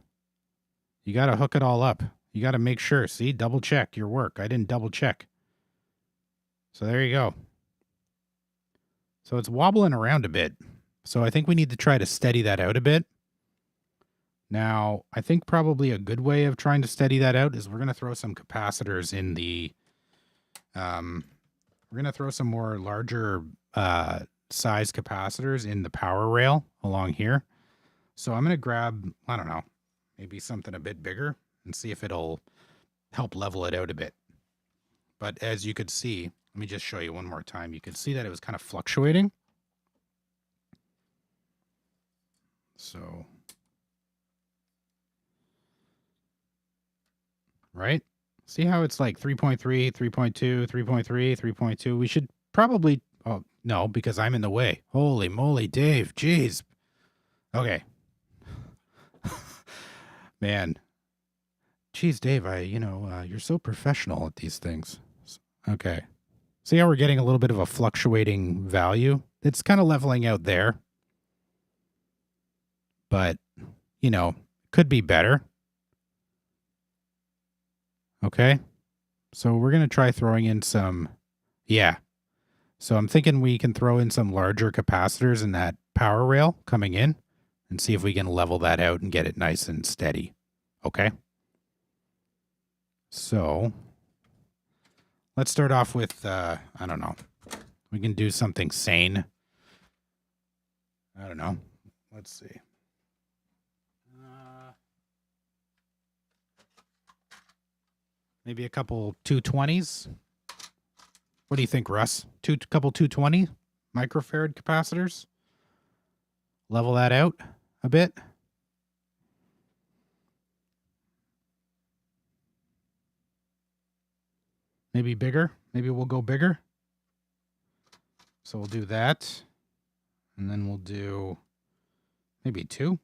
You got to hook it all up. You got to make sure. See, double check your work. I didn't double check. So there you go. So it's wobbling around a bit. So I think we need to try to steady that out a bit. Now, I think probably a good way of trying to steady that out is we're going to throw some capacitors in the, we're going to throw some more larger size capacitors in the power rail along here. So I'm going to grab, I don't know, maybe something a bit bigger and see if it'll help level it out a bit. But as you could see, let me just show you one more time. You could see that it was kind of fluctuating. So, right? See how it's like 3.3, 3.2, 3.3, 3.2? We should probably, oh, no, because I'm in the way. Holy moly, Dave, jeez. Okay. Man. Jeez, Dave, you're so professional at these things. Okay. See how we're getting a little bit of a fluctuating value? It's kind of leveling out there. But, could be better. Okay. So we're going to try throwing in some, yeah. So I'm thinking we can throw in some larger capacitors in that power rail coming in and see if we can level that out and get it nice and steady. Okay. So let's start off with, I don't know. We can do something sane. I don't know. Let's see. Maybe a couple 220s. What do you think, Russ? Couple 220 microfarad capacitors. Level that out a bit. Maybe bigger. Maybe we'll go bigger. So we'll do that. And then we'll do maybe 2.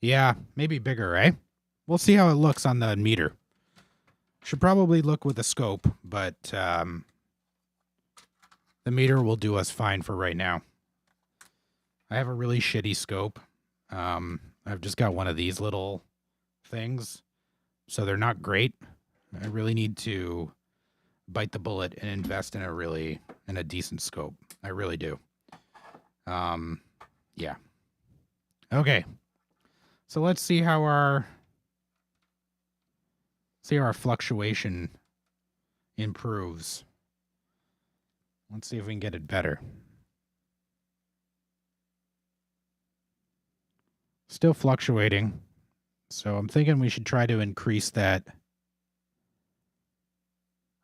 Yeah, maybe bigger, eh? We'll see how it looks on the meter. Should probably look with a scope, but the meter will do us fine for right now. I have a really shitty scope. I've just got one of these little things, so they're not great. I really need to bite the bullet and invest in a decent scope. I really do. Yeah. Okay. So let's see how our fluctuation improves. Let's see if we can get it better. Still fluctuating. So I'm thinking we should try to increase that.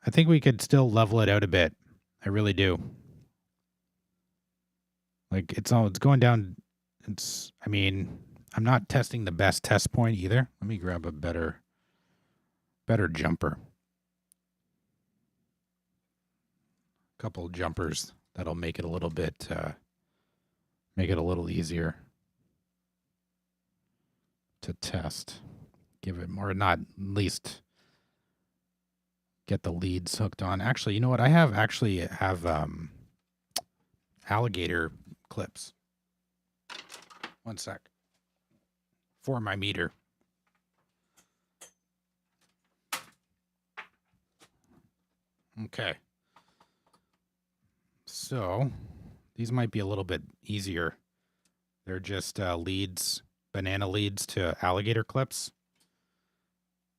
I think we could still level it out a bit. I really do. Like it's going down. I mean, I'm not testing the best test point either. Let me grab a better jumper. Couple jumpers that'll make it a little bit easier to test. Give it more, not at least get the leads hooked on. Actually, you know what? I have alligator clips. One sec. For my meter. Okay. So these might be a little bit easier. They're just leads, banana leads to alligator clips.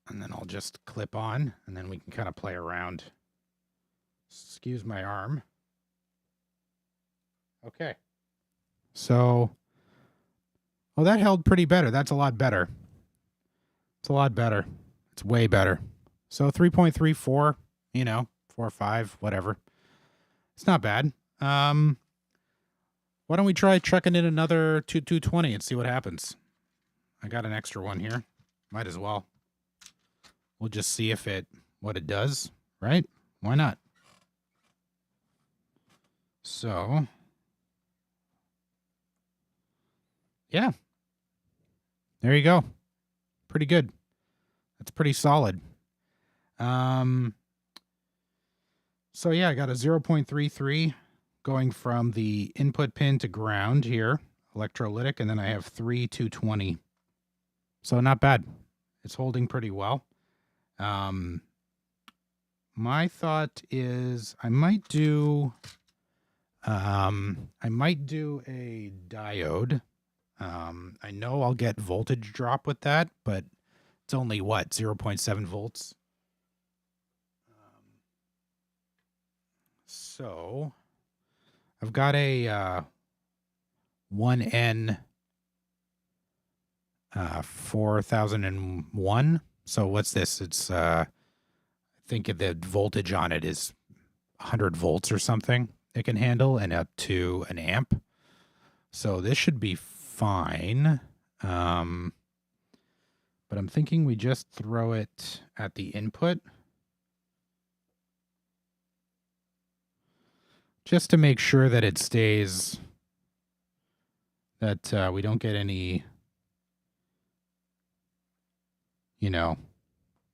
And then I'll just clip on, and then we can kind of play around. Excuse my arm. Okay. So, oh, that held pretty better. That's a lot better. It's a lot better. It's way better. So 3.34, 4 or 5, whatever. It's not bad. Why don't we try chucking in another 220 and see what happens? I got an extra one here. Might as well. We'll just see what it does, right? Why not? So, yeah. There you go. Pretty good. That's pretty solid. So yeah, I got a 0.33 going from the input pin to ground here, electrolytic, and then I have 3 220. So not bad. It's holding pretty well. My thought is I might do a diode. I know I'll get voltage drop with that, but it's only what, 0.7 volts. So I've got a 1N 4001. So what's this? It's I think the voltage on it is 100 volts or something it can handle, and up to an amp. So this should be fine. But I'm thinking we just throw it at the input just to make sure that it stays, that we don't get any,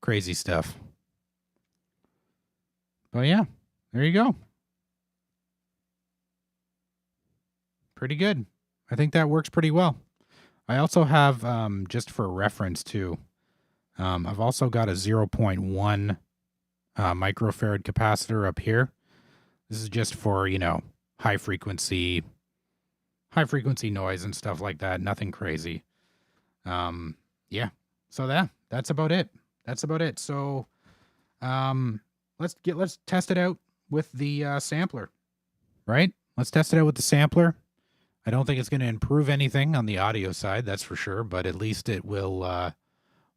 crazy stuff. But yeah, there you go. Pretty good. I think that works pretty well. I also have, just for reference too, I've also got a 0.1 microfarad capacitor up here. This is just for, high frequency noise and stuff like that. Nothing crazy. Yeah. So that's about it. So, let's test it out with the sampler, right? Let's test it out with the sampler. I don't think it's going to improve anything on the audio side, that's for sure, but at least it will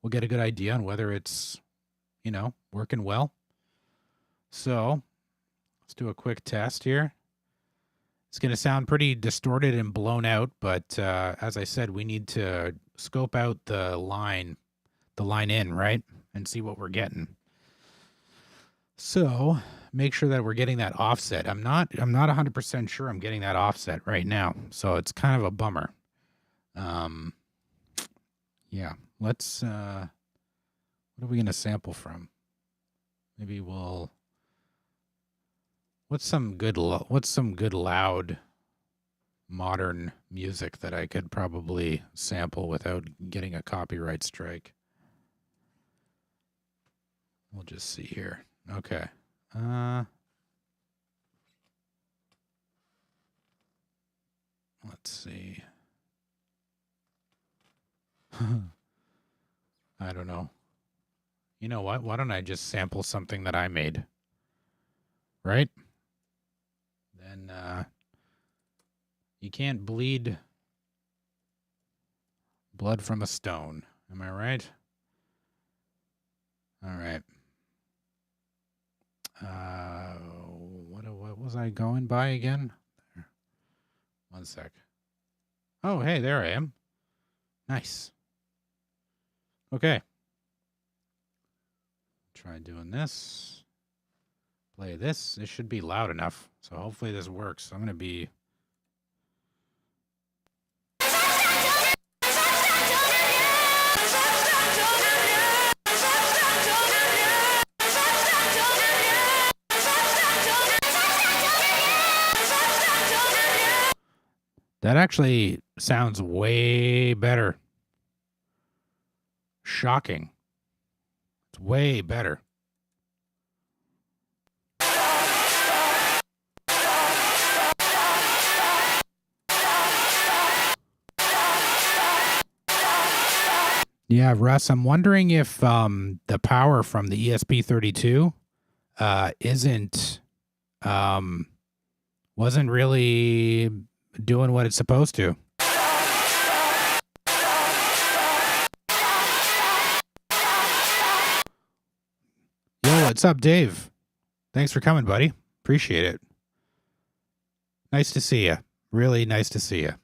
we'll get a good idea on whether it's, working well. So let's do a quick test here. It's going to sound pretty distorted and blown out, but as I said, we need to scope out the line in, right? And see what we're getting. So make sure that we're getting that offset. I'm not 100% sure I'm getting that offset right now. So it's kind of a bummer. Yeah, let's, what are we going to sample from? Maybe what's some good loud modern music that I could probably sample without getting a copyright strike? We'll just see here. Okay. Let's see. I don't know. You know what? Why don't I just sample something that I made? Right? Then you can't bleed blood from a stone. Am I right? All right. What was I going by again? There. One sec. Oh, hey, there I am. Nice. Okay. Try doing this. Play this. It should be loud enough. So hopefully this works. I'm going to be... That actually sounds way better. Shocking. It's way better. Yeah, Russ, I'm wondering if the power from the ESP32 wasn't really doing what it's supposed to. Yo, what's up, Dave? Thanks for coming, buddy. Appreciate it. Nice to see you. Really nice to see you.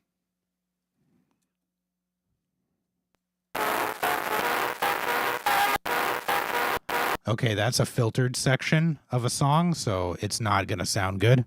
Okay, that's a filtered section of a song, so it's not going to sound good.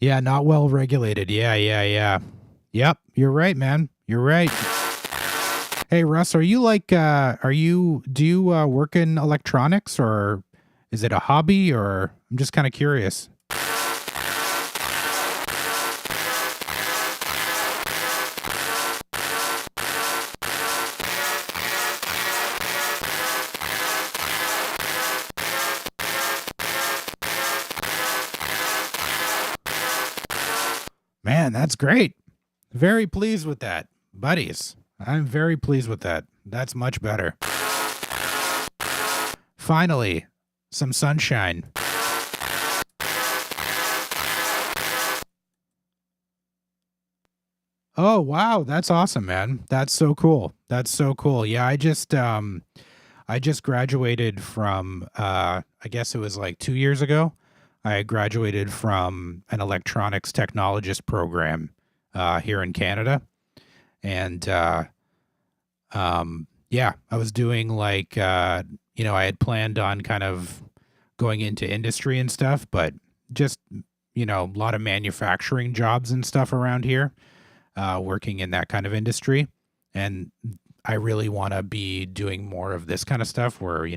Yeah, not well regulated. Yeah. Yep, you're right, man. You're right. Hey, Russ, are you like, do you work in electronics, or is it a hobby, or I'm just kind of curious. Man, that's great. Very pleased with that, buddies. I'm very pleased with that. That's much better. Finally, some sunshine. Oh, wow. That's awesome, man. That's so cool. That's so cool. Yeah, I just graduated from, I guess it was like 2 years ago. I graduated from an electronics technologist program here in Canada. And, yeah, I was doing like, I had planned on kind of going into industry and stuff, but just, a lot of manufacturing jobs and stuff around here, working in that kind of industry. And I really want to be doing more of this kind of stuff where,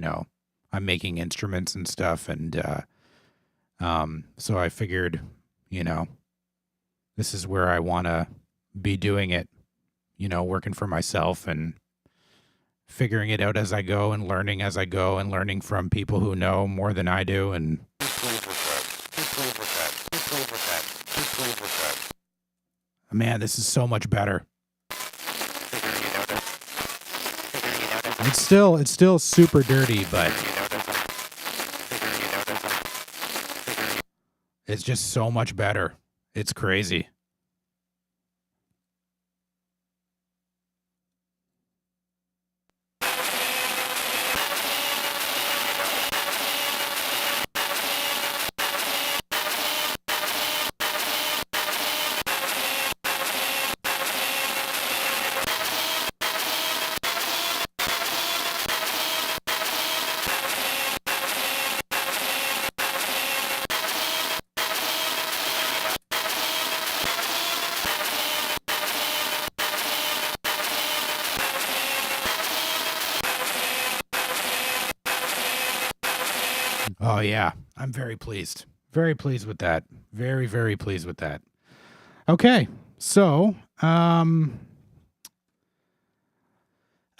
I'm making instruments and stuff. And, so I figured, this is where I want to be doing it, working for myself and figuring it out as I go and learning as I go and learning from people who know more than I do. And Man, this is so much better. It's still super dirty, but it's just so much better. It's crazy. Oh yeah, I'm very pleased. Very pleased with that. Very, very pleased with that. Okay, so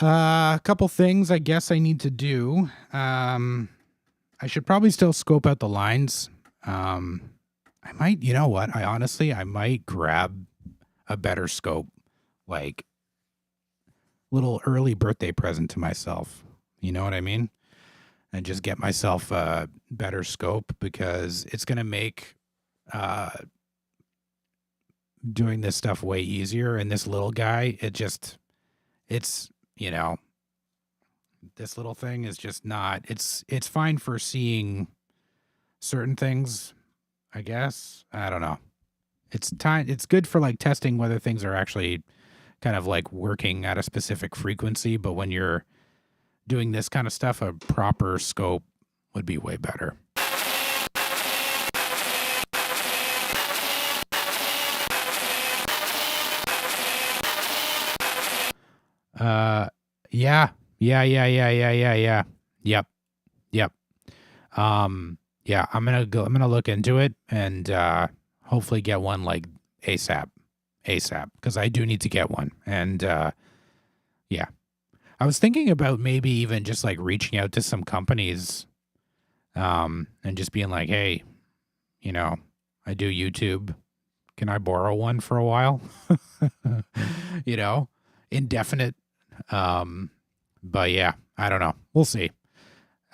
a couple things I guess I need to do. I should probably still scope out the lines. I might, you know what? I might grab a better scope, like little early birthday present to myself. You know what I mean? And just get myself a better scope because it's going to make doing this stuff way easier. And this little guy, it's, you know, this little thing is just not, it's fine for seeing certain things, I guess. I don't know. It's good for like testing whether things are actually kind of like working at a specific frequency. But when you're doing this kind of stuff, a proper scope would be way better. Yeah. Yep. Yeah, I'm gonna look into it and hopefully get one like ASAP, because I do need to get one. And yeah, I was thinking about maybe even just like reaching out to some companies and just being like, hey, you know, I do YouTube. Can I borrow one for a while? You know, indefinite. But yeah, I don't know. We'll see.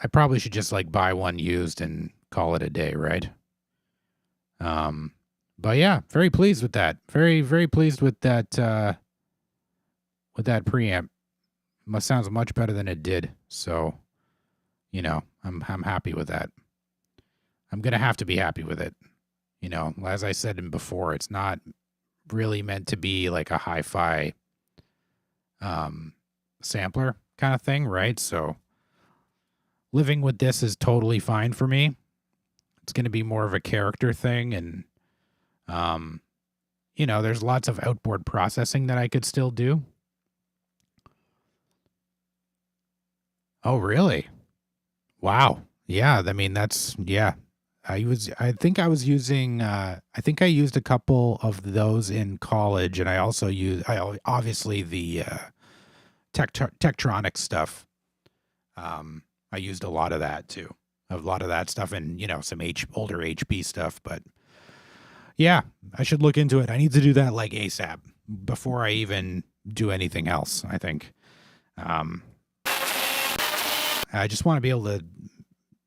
I probably should just like buy one used and call it a day, right? But yeah, very pleased with that. Very, very pleased with that preamp. Sounds much better than it did. So, you know, I'm happy with that. I'm gonna have to be happy with it. You know, as I said before, it's not really meant to be like a hi-fi sampler kind of thing, right? So living with this is totally fine for me. It's going to be more of a character thing. And, you know, there's lots of outboard processing that I could still do. Oh, really? Wow. Yeah. I mean, yeah. I think I was using, I think I used a couple of those in college, and I also obviously the Tektronix stuff. I used a lot of that too. A lot of that stuff and, you know, some older HP stuff. But yeah, I should look into it. I need to do that like ASAP before I even do anything else, I think. I just want to be able to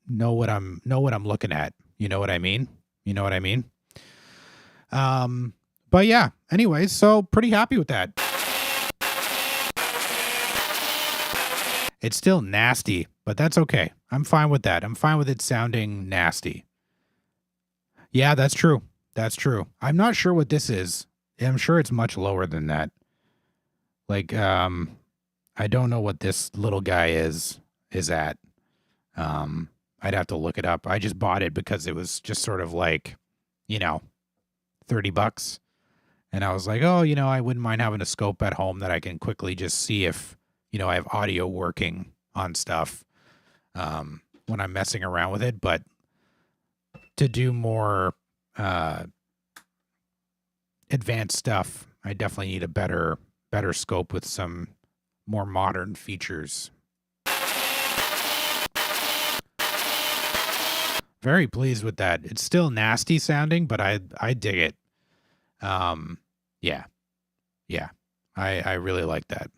know what I'm looking at. You know what I mean? But yeah, anyways, so pretty happy with that. It's still nasty, but that's okay. I'm fine with that. I'm fine with it sounding nasty. Yeah, that's true. That's true. I'm not sure what this is. I'm sure it's much lower than that. Like, I don't know what this little guy is at. I'd have to look it up. I just bought it because it was just sort of like, you know, $30. And I was like, oh, you know, I wouldn't mind having a scope at home that I can quickly just see if, you know, I have audio working on stuff when I'm messing around with it. But to do more advanced stuff, I definitely need a better scope with some more modern features. Very pleased with that. It's still nasty sounding, but I dig it. Yeah. Yeah. I really like that.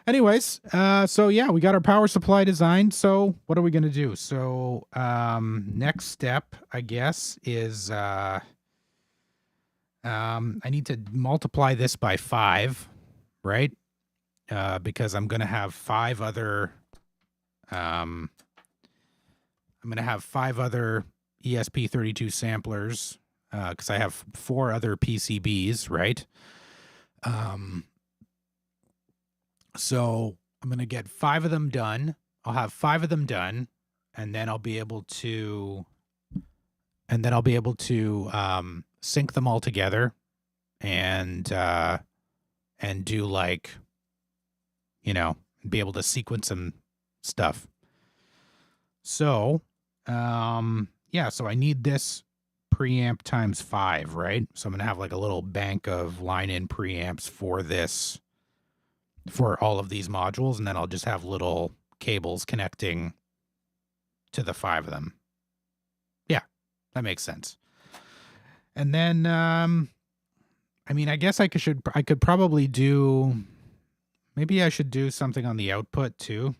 Anyways, so yeah, we got our power supply designed. So what are we gonna do? So next step, I guess, is I need to multiply this by 5, right? Because I'm gonna have 5 other ESP32 samplers, because I have 4 other PCBs, right? So I'm gonna get 5 of them done. I'll have 5 of them done, and then I'll be able to sync them all together and do like, be able to sequence some stuff. So, yeah, so I need this preamp times 5, right? So I'm going to have like a little bank of line-in preamps for this, for all of these modules, and then I'll just have little cables connecting to the 5 of them. Yeah, that makes sense. And then, I mean, I guess I could probably do, maybe I should do something on the output too.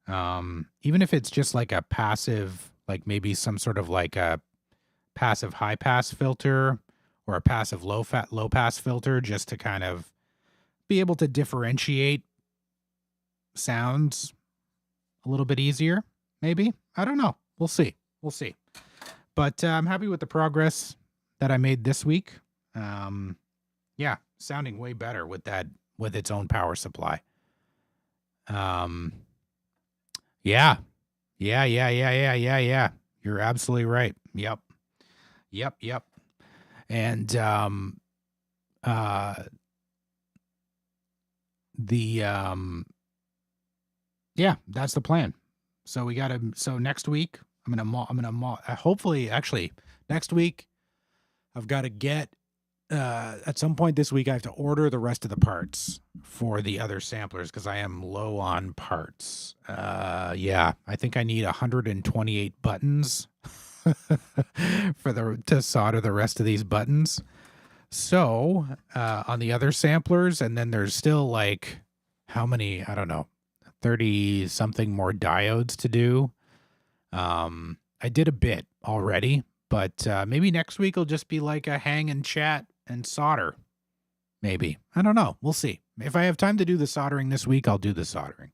Even if it's just like a passive, like maybe some sort of like a passive high pass filter or a passive low pass filter, just to kind of be able to differentiate sounds a little bit easier. Maybe, I don't know. We'll see. But I'm happy with the progress that I made this week. Yeah, sounding way better with its own power supply. Yeah. You're absolutely right. Yep. And yeah, that's the plan. So next week hopefully, actually next week I've got to get at some point this week I have to order the rest of the parts for the other samplers because I am low on parts. Yeah, I think I need 128 buttons to solder the rest of these buttons. So on the other samplers, and then there's still like, how many? I don't know, 30 something more diodes to do. I did a bit already, but maybe next week will just be like a hang and chat and solder. Maybe. I don't know. We'll see. If I have time to do the soldering this week, I'll do the soldering.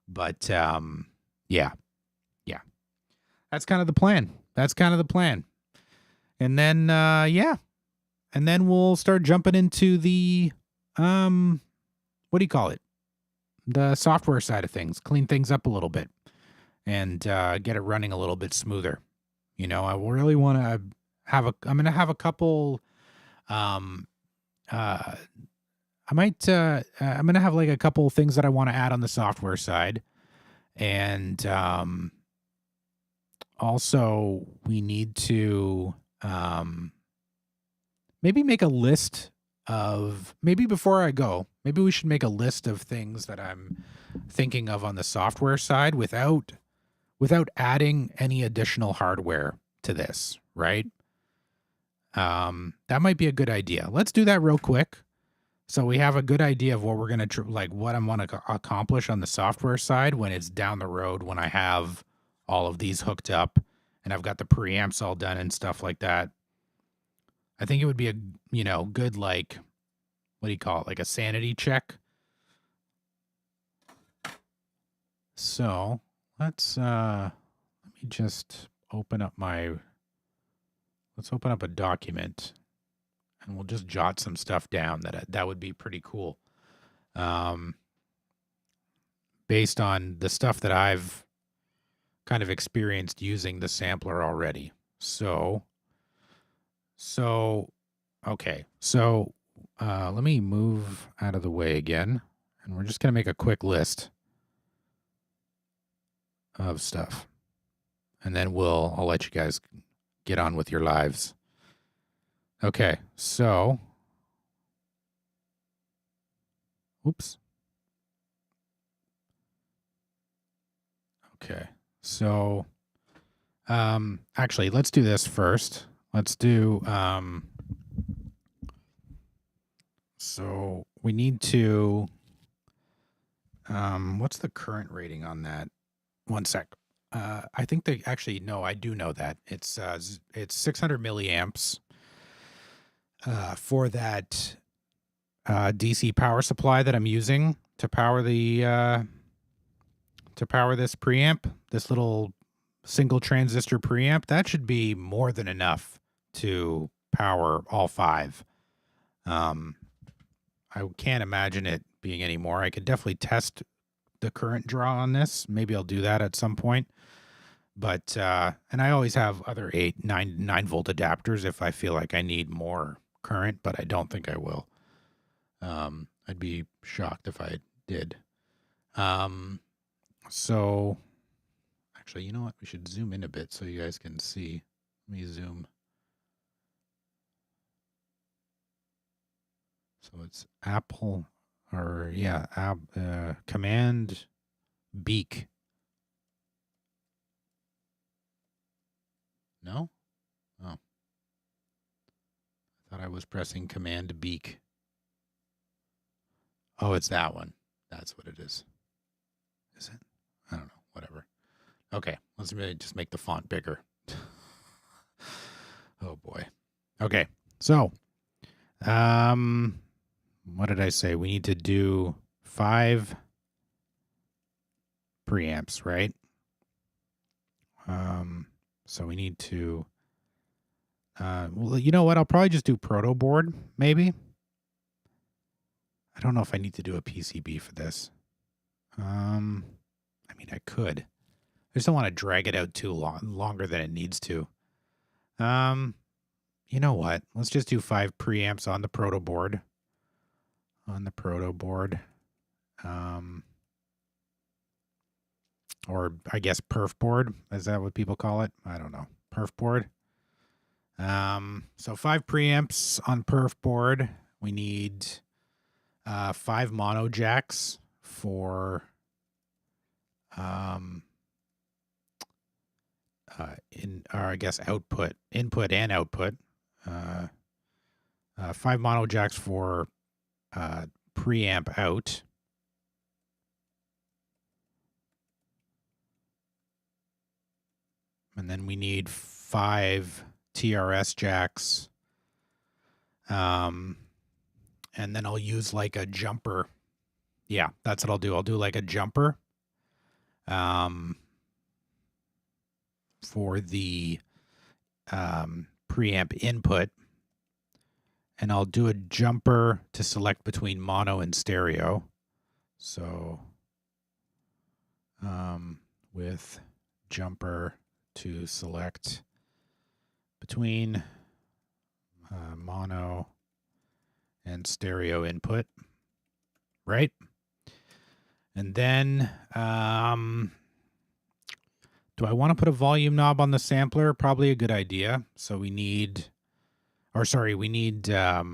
But yeah. That's kind of the plan. And then yeah. And then we'll start jumping into the what do you call it? The software side of things. Clean things up a little bit and get it running a little bit smoother. I really want to I'm going to have a couple I'm going to have like a couple things that I want to add on the software side. And also we need to maybe make a list of, maybe before I go, maybe we should make a list of things that I'm thinking of on the software side without adding any additional hardware to this, right? That might be a good idea. Let's do that real quick. So we have a good idea of what we're going to, what I want to accomplish on the software side when it's down the road, when I have all of these hooked up and I've got the preamps all done and stuff like that. I think it would be a, good, like, what do you call it? Like a sanity check. So let's, let me just open up let's open up a document and we'll just jot some stuff down that would be pretty cool. Based on the stuff that I've kind of experienced using the sampler already. So okay. So let me move out of the way again, and we're just going to make a quick list of stuff. And then I'll let you guys get on with your lives. Okay. So oops. Okay. So actually, let's do this first. Let's do So we need to, what's the current rating on that? One sec. I think they actually, no, I do know that it's 600 milliamps, for that, DC power supply that I'm using to power this preamp, this little single transistor preamp. That should be more than enough to power all 5. I can't imagine it being any more. I could definitely test the current draw on this. Maybe I'll do that at some point. But and I always have other 9 volt adapters if I feel like I need more current, but I don't think I will. I'd be shocked if I did. So actually, you know what? We should zoom in a bit so you guys can see. Let me zoom. So it's Apple, or yeah, Command Beak. No? Oh. I thought I was pressing Command Beak. Oh, it's that one. That's what it is. Is it? I don't know. Whatever. Okay, let's just make the font bigger. Oh boy. Okay, so what did I say? We need to do 5 preamps, right? So we need to, well, you know what? I'll probably just do proto board, maybe. I don't know if I need to do a PCB for this. I mean, I could. I just don't want to drag it out too longer than it needs to. You know what? Let's just do 5 preamps on the proto board. Or I guess perf board. Is that what people call it? I don't know. Perf board. So 5 preamps on perf board. We need 5 mono jacks for input and output. 5 mono jacks for preamp out. And then we need 5 TRS jacks. And then I'll use like a jumper. Yeah, that's what I'll do. I'll do like a jumper for the preamp input. And I'll do a jumper to select between mono and stereo. So with jumper to select between mono and stereo input, right? And then do I want to put a volume knob on the sampler? Probably a good idea. So we need, so we need 5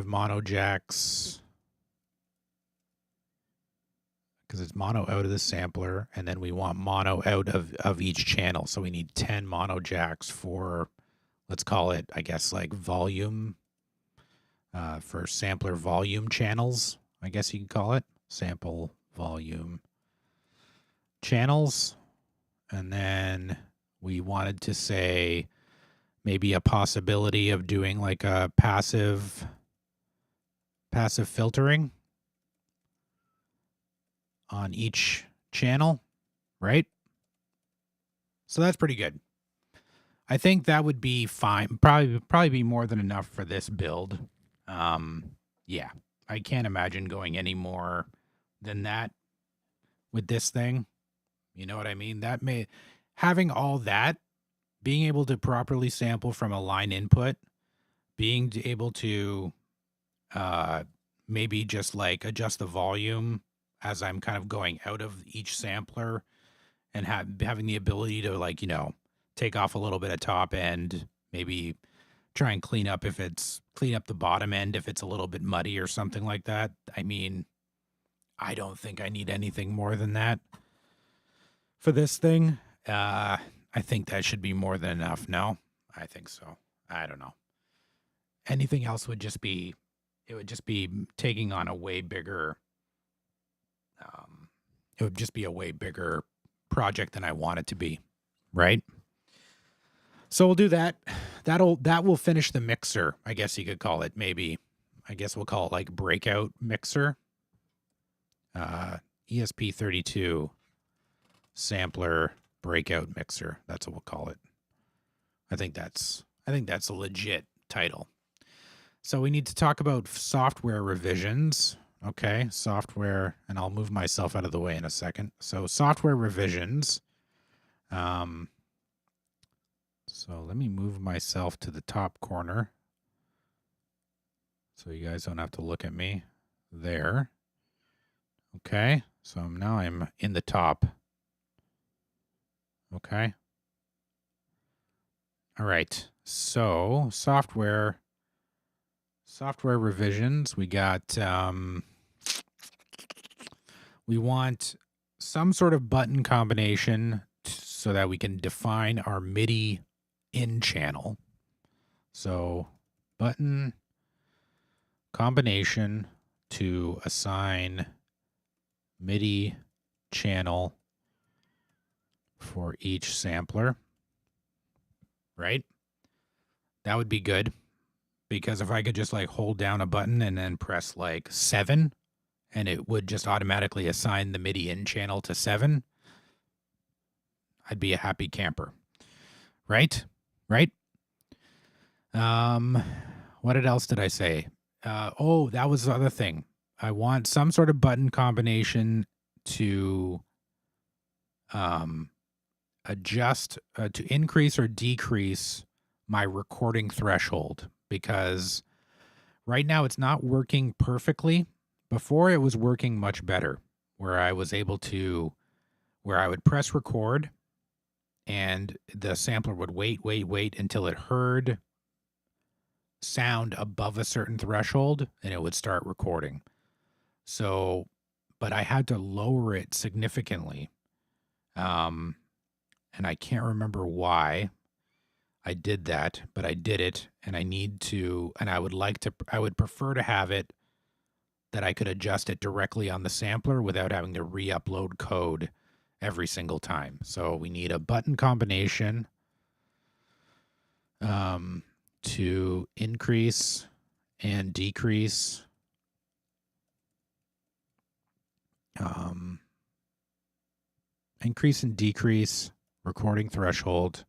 mono jacks, because it's mono out of the sampler, and then we want mono out of each channel. So we need 10 mono jacks for, let's call it, I guess, like volume, for sampler volume channels, I guess you can call it. Sample volume channels. And then we wanted to say maybe a possibility of doing like a passive filtering on each channel, right? So that's pretty good. I think that would be fine. Probably be more than enough for this build. Yeah, I can't imagine going any more than that with this thing. You know what I mean? Having all that, being able to properly sample from a line input, being able to maybe just like adjust the volume as I'm kind of going out of each sampler, and having the ability to, like, you know, take off a little bit of top end, maybe try and clean up the bottom end if it's a little bit muddy or something like that. I mean, I don't think I need anything more than that for this thing. I think that should be more than enough. No, I think so. I don't know. Anything else would just be, it would just be taking on a way bigger, it would just be a way bigger project than I want it to be. Right. So we'll do that. That will finish the mixer. I guess you could call it maybe, I guess we'll call it like breakout mixer. ESP32 sampler breakout mixer. That's what we'll call it. I think that's a legit title. So we need to talk about software revisions. Okay, software, and I'll move myself out of the way in a second. So software revisions. So let me move myself to the top corner so you guys don't have to look at me there. Okay, so now I'm in the top. Okay. All right. So software revisions. We got, we want some sort of button combination so that we can define our MIDI in channel. So button combination to assign MIDI channel for each sampler, right? That would be good, because if I could just like hold down a button and then press like 7 and it would just automatically assign the MIDI in channel to 7, I'd be a happy camper. Right? Right? What else did I say? Oh, that was the other thing. I want some sort of button combination to adjust, to increase or decrease my recording threshold, because right now it's not working perfectly. Before, it was working much better, where I was able to, where I would press record and the sampler would wait until it heard sound above a certain threshold and it would start recording. So, but I had to lower it significantly. And I can't remember why I did that, but I did it, and I need to, and I would prefer to have it that I could adjust it directly on the sampler without having to re-upload code every single time. So we need a button combination to increase and decrease increase and decrease recording threshold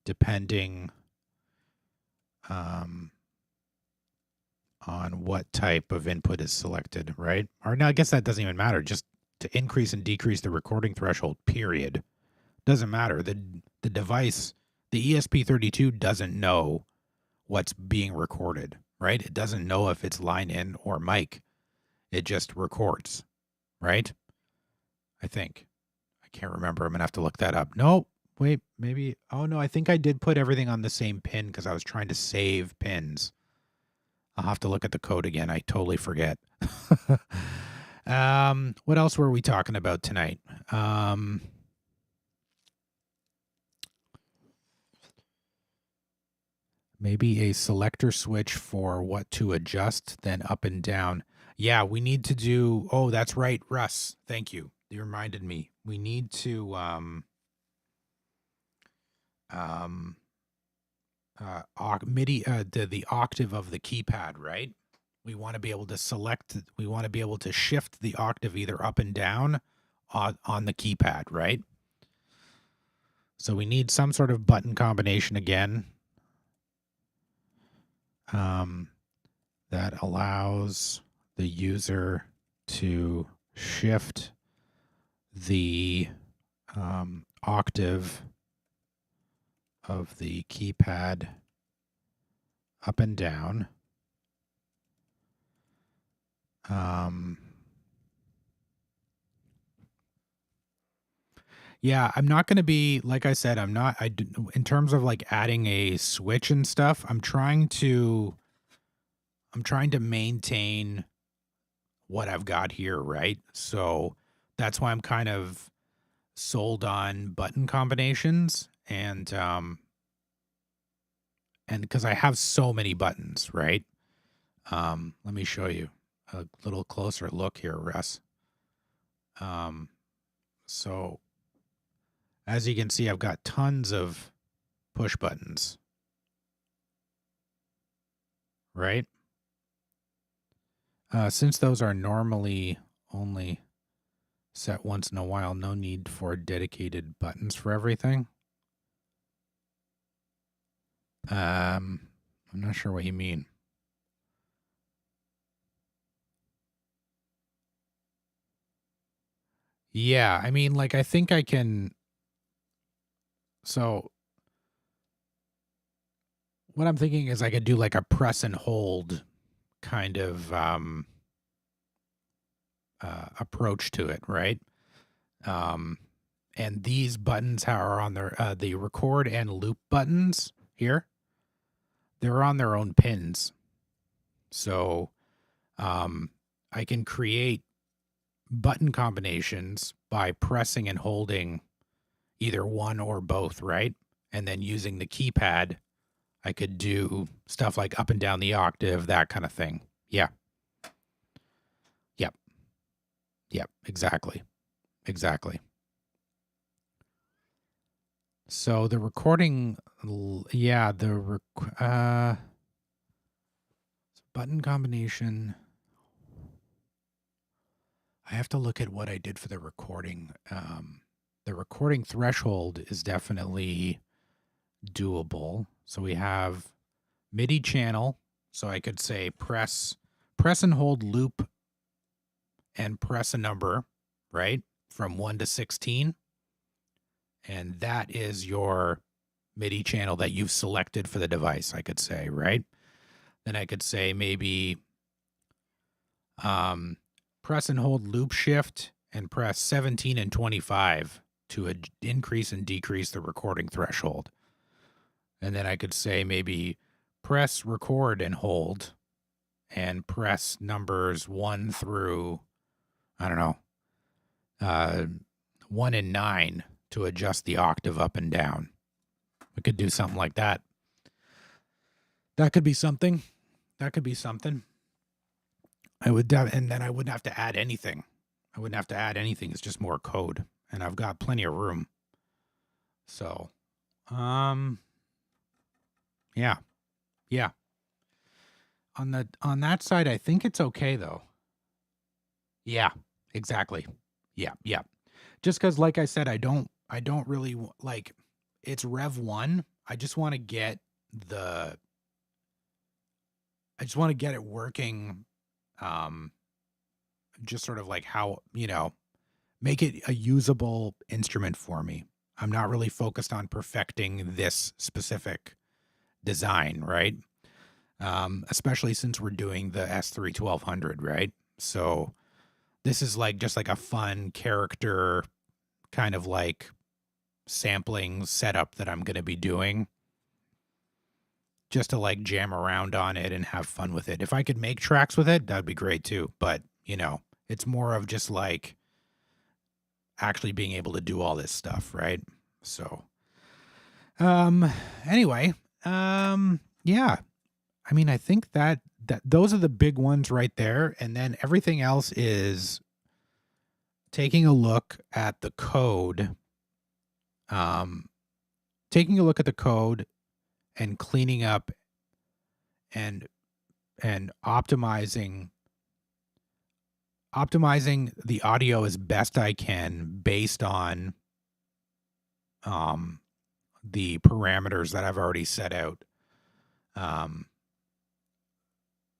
depending on what type of input is selected, right? Or no, I guess that doesn't even matter. Just to increase and decrease the recording threshold, period. Doesn't matter. The device, the ESP32 doesn't know what's being recorded, right? It doesn't know if it's line in or mic. It just records, right? I think. I can't remember. I'm going to have to look that up. No, wait, maybe. Oh, no, I think I did put everything on the same pin because I was trying to save pins. I'll have to look at the code again. I totally forget. What else were we talking about tonight? Maybe a selector switch for what to adjust, then up and down. Yeah, we need to do, oh, that's right, Russ. Thank you. You reminded me. We need to MIDI the octave of the keypad, right? We want to be able to select, we want to be able to shift the octave either up and down on the keypad, right? So we need some sort of button combination again that allows the user to shift the octave of the keypad up and down. Yeah, I'm not going to be, like I said, in terms of like adding a switch and stuff, I'm trying to maintain what I've got here, right? So that's why I'm kind of sold on button combinations and because I have so many buttons, right? Let me show you a little closer look here, Russ. So as you can see, I've got tons of push buttons, right? Since those are normally only set once in a while, no need for dedicated buttons for everything. I'm not sure what you mean. Yeah, I mean, like, I think I can. So what I'm thinking is I could do like a press and hold kind of approach to it, right? And these buttons are on the record and loop buttons here. They're on their own pins. So I can create button combinations by pressing and holding either one or both, right? And then using the keypad, I could do stuff like up and down the octave, that kind of thing. Yeah. Yep. Yep. Exactly. Exactly. So the recording, yeah, button combination. I have to look at what I did for the recording. The recording threshold is definitely doable. So we have MIDI channel. So I could say press and hold loop and press a number, right? From 1 to 16. And that is your MIDI channel that you've selected for the device, I could say, right? Then I could say maybe press and hold loop shift and press 17 and 25 to increase and decrease the recording threshold. And then I could say maybe press record and hold and press numbers 1 through, I don't know, 1 and 9 to adjust the octave up and down. We could do something like that. That could be something. That could be something. And then I wouldn't have to add anything. I wouldn't have to add anything. It's just more code, and I've got plenty of room. So, yeah. On that side, I think it's okay though. Yeah, exactly. Yeah. Just because, like I said, I don't really like. It's Rev 1. I just want to get it working. Just sort of like how, make it a usable instrument for me. I'm not really focused on perfecting this specific design, right? Especially since we're doing the S3 1200, right? So this is like just like a fun character kind of like sampling setup that I'm going to be doing just to like jam around on it and have fun with it. If I could make tracks with it, that'd be great too. But, it's more of just like actually being able to do all this stuff, right? So, anyway, yeah. I mean, I think that those are the big ones right there. And then everything else is taking a look at the code, and cleaning up and optimizing the audio as best I can based on the parameters that I've already set out.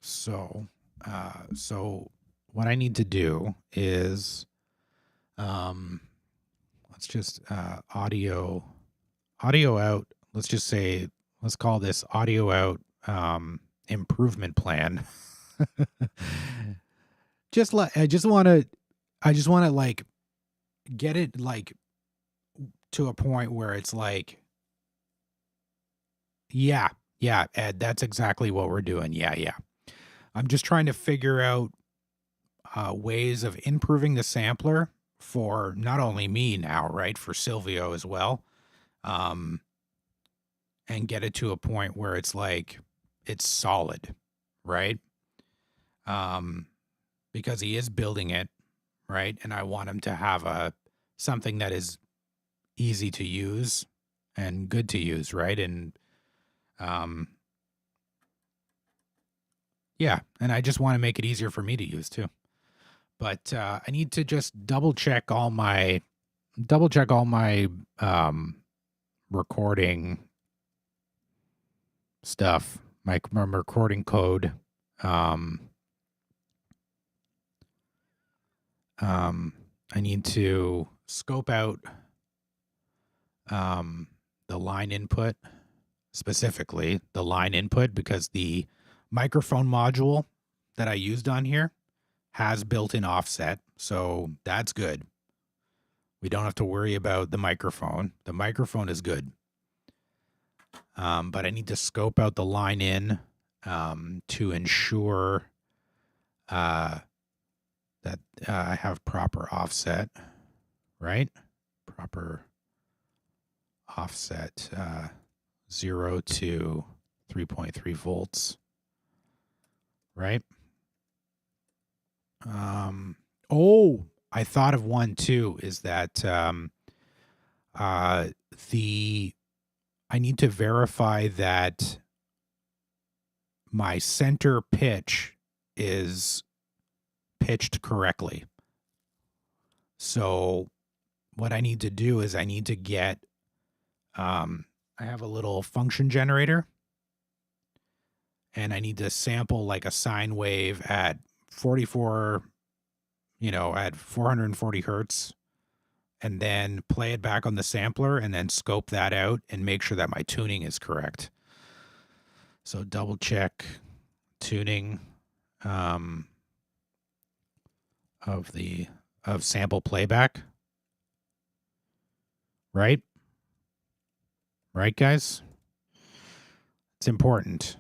So what I need to do is let's just audio out. Let's call this audio out improvement plan. I just want to like get it like to a point where it's like, yeah, Ed, that's exactly what we're doing. Yeah. I'm just trying to figure out ways of improving the sampler for not only me now, right, for Silvio as well, and get it to a point where it's like it's solid, right? Because he is building it, right, and I want him to have something that is easy to use and good to use, right? And yeah, and I just want to make it easier for me to use too. But I need to just double check all my recording stuff, my recording code. I need to scope out the line input, specifically the line input, because the microphone module that I used on here has built-in offset, so that's good. We don't have to worry about the microphone. The microphone is good. But I need to scope out the line in to ensure that I have proper offset, right? Proper offset 0 to 3.3 volts, right? Oh, I thought of one too, is that I need to verify that my center pitch is pitched correctly. So what I need to do is I need to get, I have a little function generator, and I need to sample like a sine wave at 440 hertz, and then play it back on the sampler and then scope that out and make sure that my tuning is correct. So double check tuning of sample playback. Right? Right, guys? It's important.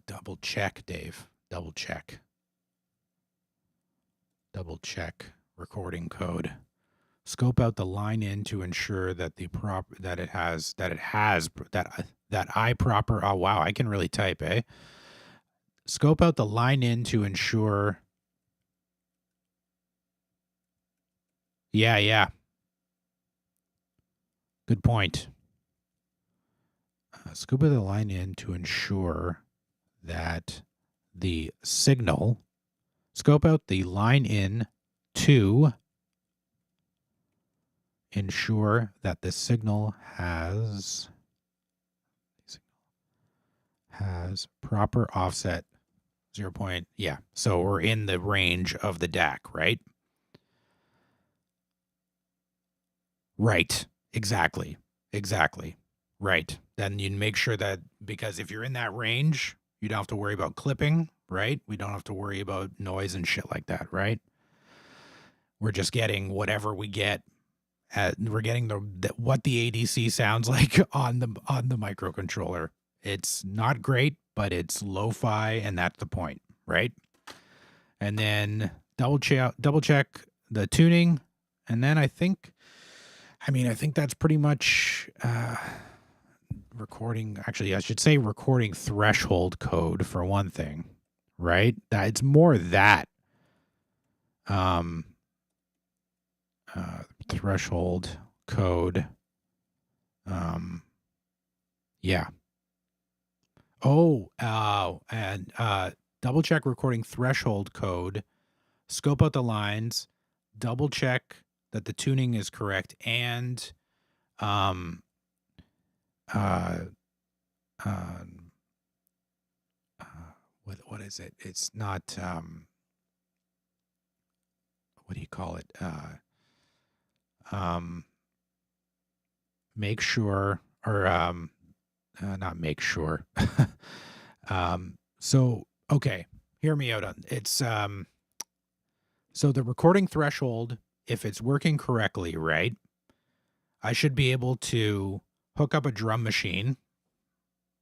Double check, Dave. Double check. Double check recording code. Scope out the line in to ensure that oh wow, I can really type, eh? Scope out the line in to ensure. Yeah. Good point. Scope out the line in to ensure that the signal. Scope out the line in to ensure that the signal has proper offset 0. Yeah. So we're in the range of the DAC, right? Right. Exactly. Right. Then you make sure that, because if you're in that range, you don't have to worry about clipping, right? We don't have to worry about noise and shit like that, right? We're just getting whatever we get. We're getting what the ADC sounds like on the microcontroller. It's not great, but it's lo-fi, and that's the point, right? And then double check the tuning, and then I think that's pretty much recording. Actually, I should say recording threshold code for one thing, right? That it's more that threshold code. Yeah. And double check recording threshold code, scope out the lines, double check that the tuning is correct, and what is it? It's not what do you call it? Make sure, or not make sure. So okay, hear me out on it's so the recording threshold, if it's working correctly, right, I should be able to hook up a drum machine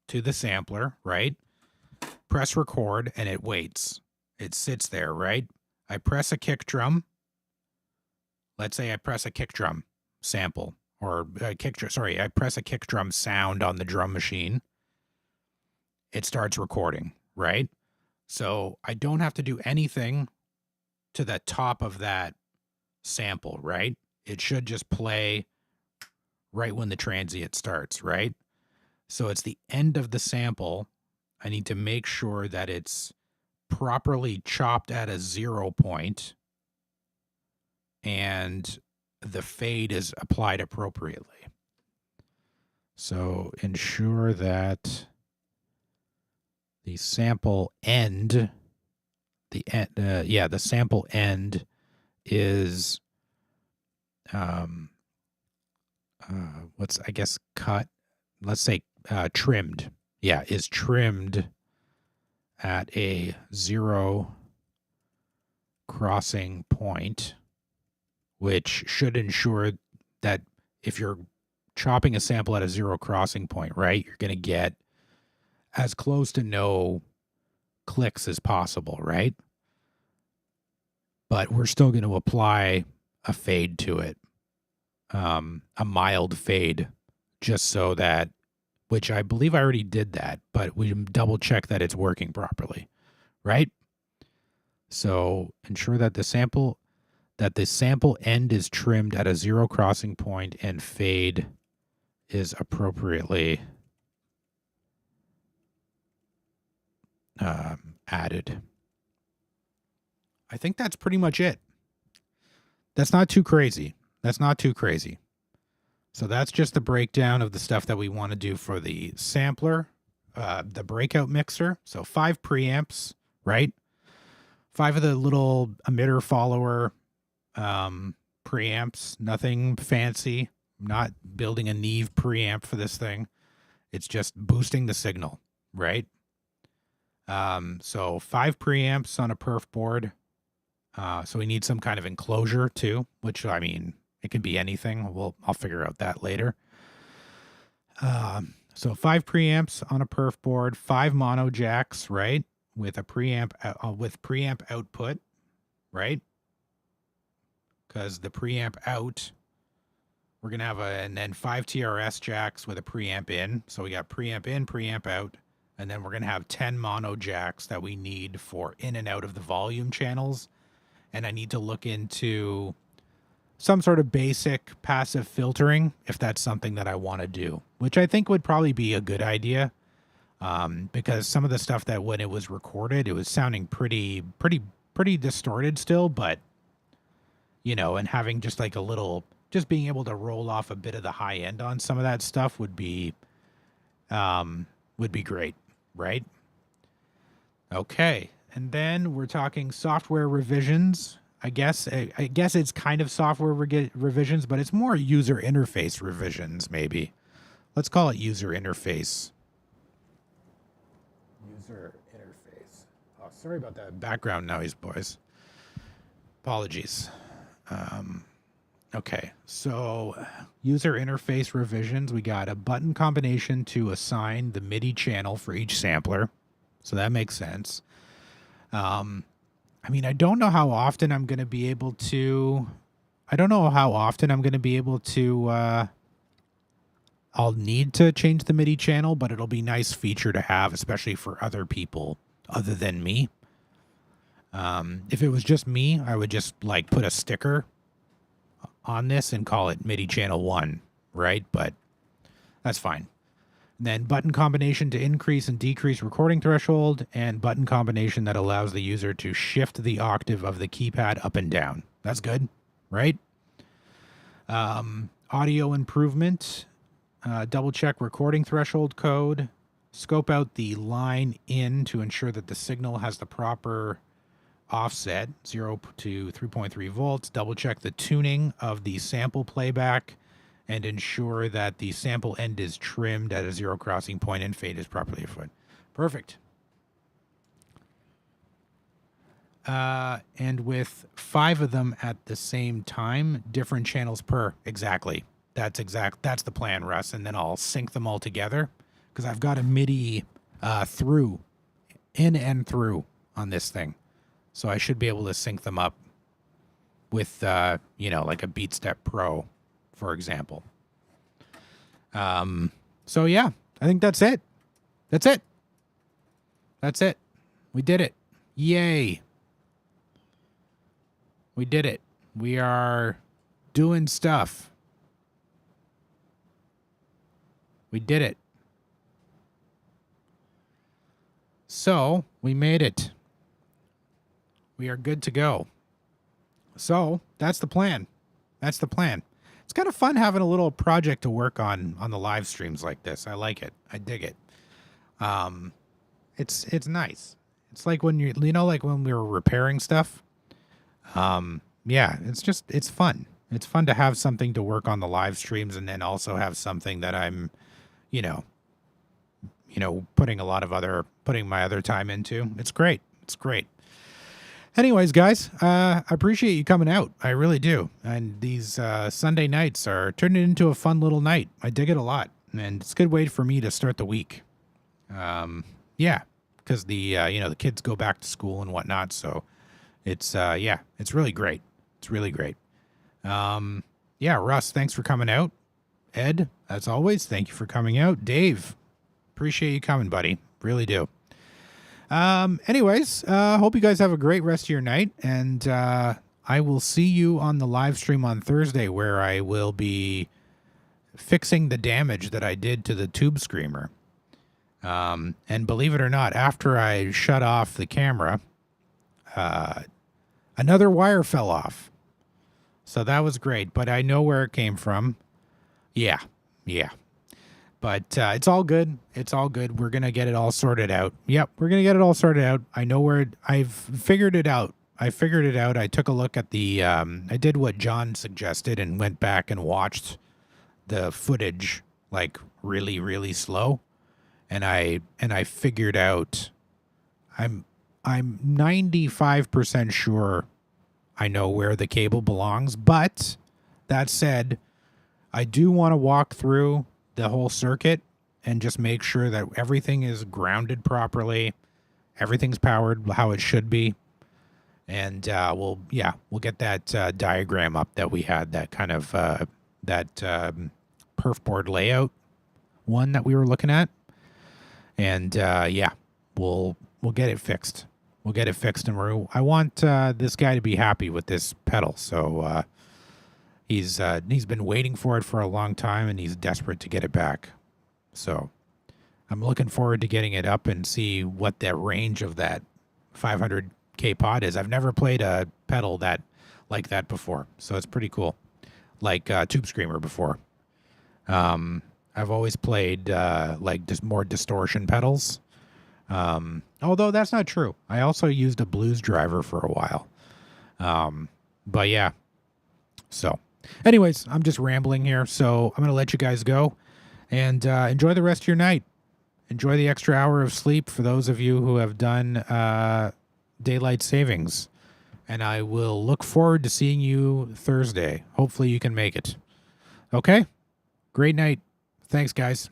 to the sampler, right? Press record, and it waits. It sits there, right? I press a kick drum. Let's say I press a kick drum sample or I press a kick drum sound on the drum machine. It starts recording, right? So I don't have to do anything to the top of that sample, right? It should just play right when the transient starts, right? So it's the end of the sample. I need to make sure that it's properly chopped at a 0 point and the fade is applied appropriately. So ensure that the sample end, the sample end is, cut. Let's say trimmed. Yeah, is trimmed at a 0 crossing point, which should ensure that if you're chopping a sample at a 0 crossing point, right, you're going to get as close to no clicks as possible, right? But we're still going to apply a fade to it, a mild fade, just so that, which I believe I already did that, but we double check that it's working properly, right? So ensure that the sample end is trimmed at a 0 crossing point and fade is appropriately added. I think that's pretty much it. That's not too crazy. So that's just the breakdown of the stuff that we want to do for the sampler, the breakout mixer. So 5 preamps, right? 5 of the little emitter follower preamps, nothing fancy. I'm not building a Neve preamp for this thing. It's just boosting the signal, right? So 5 preamps on a perf board. So we need some kind of enclosure too, which, I mean, it could be anything. I'll figure out that later. So 5 preamps on a perf board, 5 mono jacks, right? With a preamp, with preamp output, right? Because the preamp out, we're going to have and then 5 TRS jacks with a preamp in. So we got preamp in, preamp out. And then we're going to have 10 mono jacks that we need for in and out of the volume channels. And I need to look into some sort of basic passive filtering if that's something that I want to do, which I think would probably be a good idea. Because some of the stuff that when it was recorded, it was sounding pretty distorted still, but you know, and having just like just being able to roll off a bit of the high end on some of that stuff would be great, right? Okay. And then we're talking software revisions. I guess it's kind of software revisions, but it's more user interface revisions, maybe. Let's call it user interface. User interface. Oh, sorry about that background noise, boys. Apologies. Okay, so user interface revisions. We got a button combination to assign the MIDI channel for each sampler. So that makes sense. I mean, I don't know how often I'm going to be able to, I'll need to change the MIDI channel, but it'll be a nice feature to have, especially for other people other than me. If it was just me, I would just like put a sticker on this and call it MIDI channel 1, right? But that's fine. And then button combination to increase and decrease recording threshold, and button combination that allows the user to shift the octave of the keypad up and down. That's good, right? Audio improvement, double check recording threshold code, scope out the line in to ensure that the signal has the proper offset, 0 to 3.3 volts, double check the tuning of the sample playback, and ensure that the sample end is trimmed at a 0 crossing point and fade is properly afoot. Perfect. And with 5 of them at the same time, different channels per. Exactly. That's the plan, Russ. And then I'll sync them all together because I've got a MIDI through, in and through on this thing. So I should be able to sync them up with, you know, like a BeatStep Pro, for example. So yeah, I think that's it. That's it. That's it. We did it. Yay. We did it. We are doing stuff. We did it. So, we made it. We are good to go. So, that's the plan. That's the plan. It's kind of fun having a little project to work on the live streams like this. I like it. I dig it. It's nice. It's like when you know, like when we were repairing stuff. Yeah, it's fun. It's fun to have something to work on the live streams and then also have something that I'm, you know, putting my other time into. It's great. It's great. Anyways, guys, I appreciate you coming out. I really do. And these Sunday nights are turning into a fun little night. I dig it a lot. And it's a good way for me to start the week. Yeah, because the kids go back to school and whatnot. So it's, it's really great. It's really great. Yeah, Russ, thanks for coming out. Ed, as always, thank you for coming out. Dave, appreciate you coming, buddy. Really do. Anyways, hope you guys have a great rest of your night, and I will see you on the live stream on Thursday, where I will be fixing the damage that I did to the tube screamer. And believe it or not, after I shut off the camera, another wire fell off. So that was great, but I know where it came from. Yeah. But it's all good. It's all good. We're going to get it all sorted out. Yep, we're going to get it all sorted out. I know I've figured it out. I took a look at the, I did what John suggested and went back and watched the footage like really, really slow. And I figured out, I'm 95% sure I know where the cable belongs. But that said, I do want to walk through the whole circuit and just make sure that everything is grounded properly, everything's powered how it should be, and we'll get that diagram up that we had, that kind of perf board layout one that we were looking at, and we'll get it fixed. We'll get it fixed, and I want this guy to be happy with this pedal, so. He's been waiting for it for a long time, and he's desperate to get it back. So I'm looking forward to getting it up and see what the range of that 500K pod is. I've never played a pedal like that before, so it's pretty cool. Like Tube Screamer before. I've always played like just more distortion pedals. Although that's not true. I also used a blues driver for a while. But yeah. So anyways, I'm just rambling here, so I'm going to let you guys go, and enjoy the rest of your night. Enjoy the extra hour of sleep for those of you who have done daylight savings, and I will look forward to seeing you Thursday. Hopefully you can make it. Okay? Great night. Thanks, guys.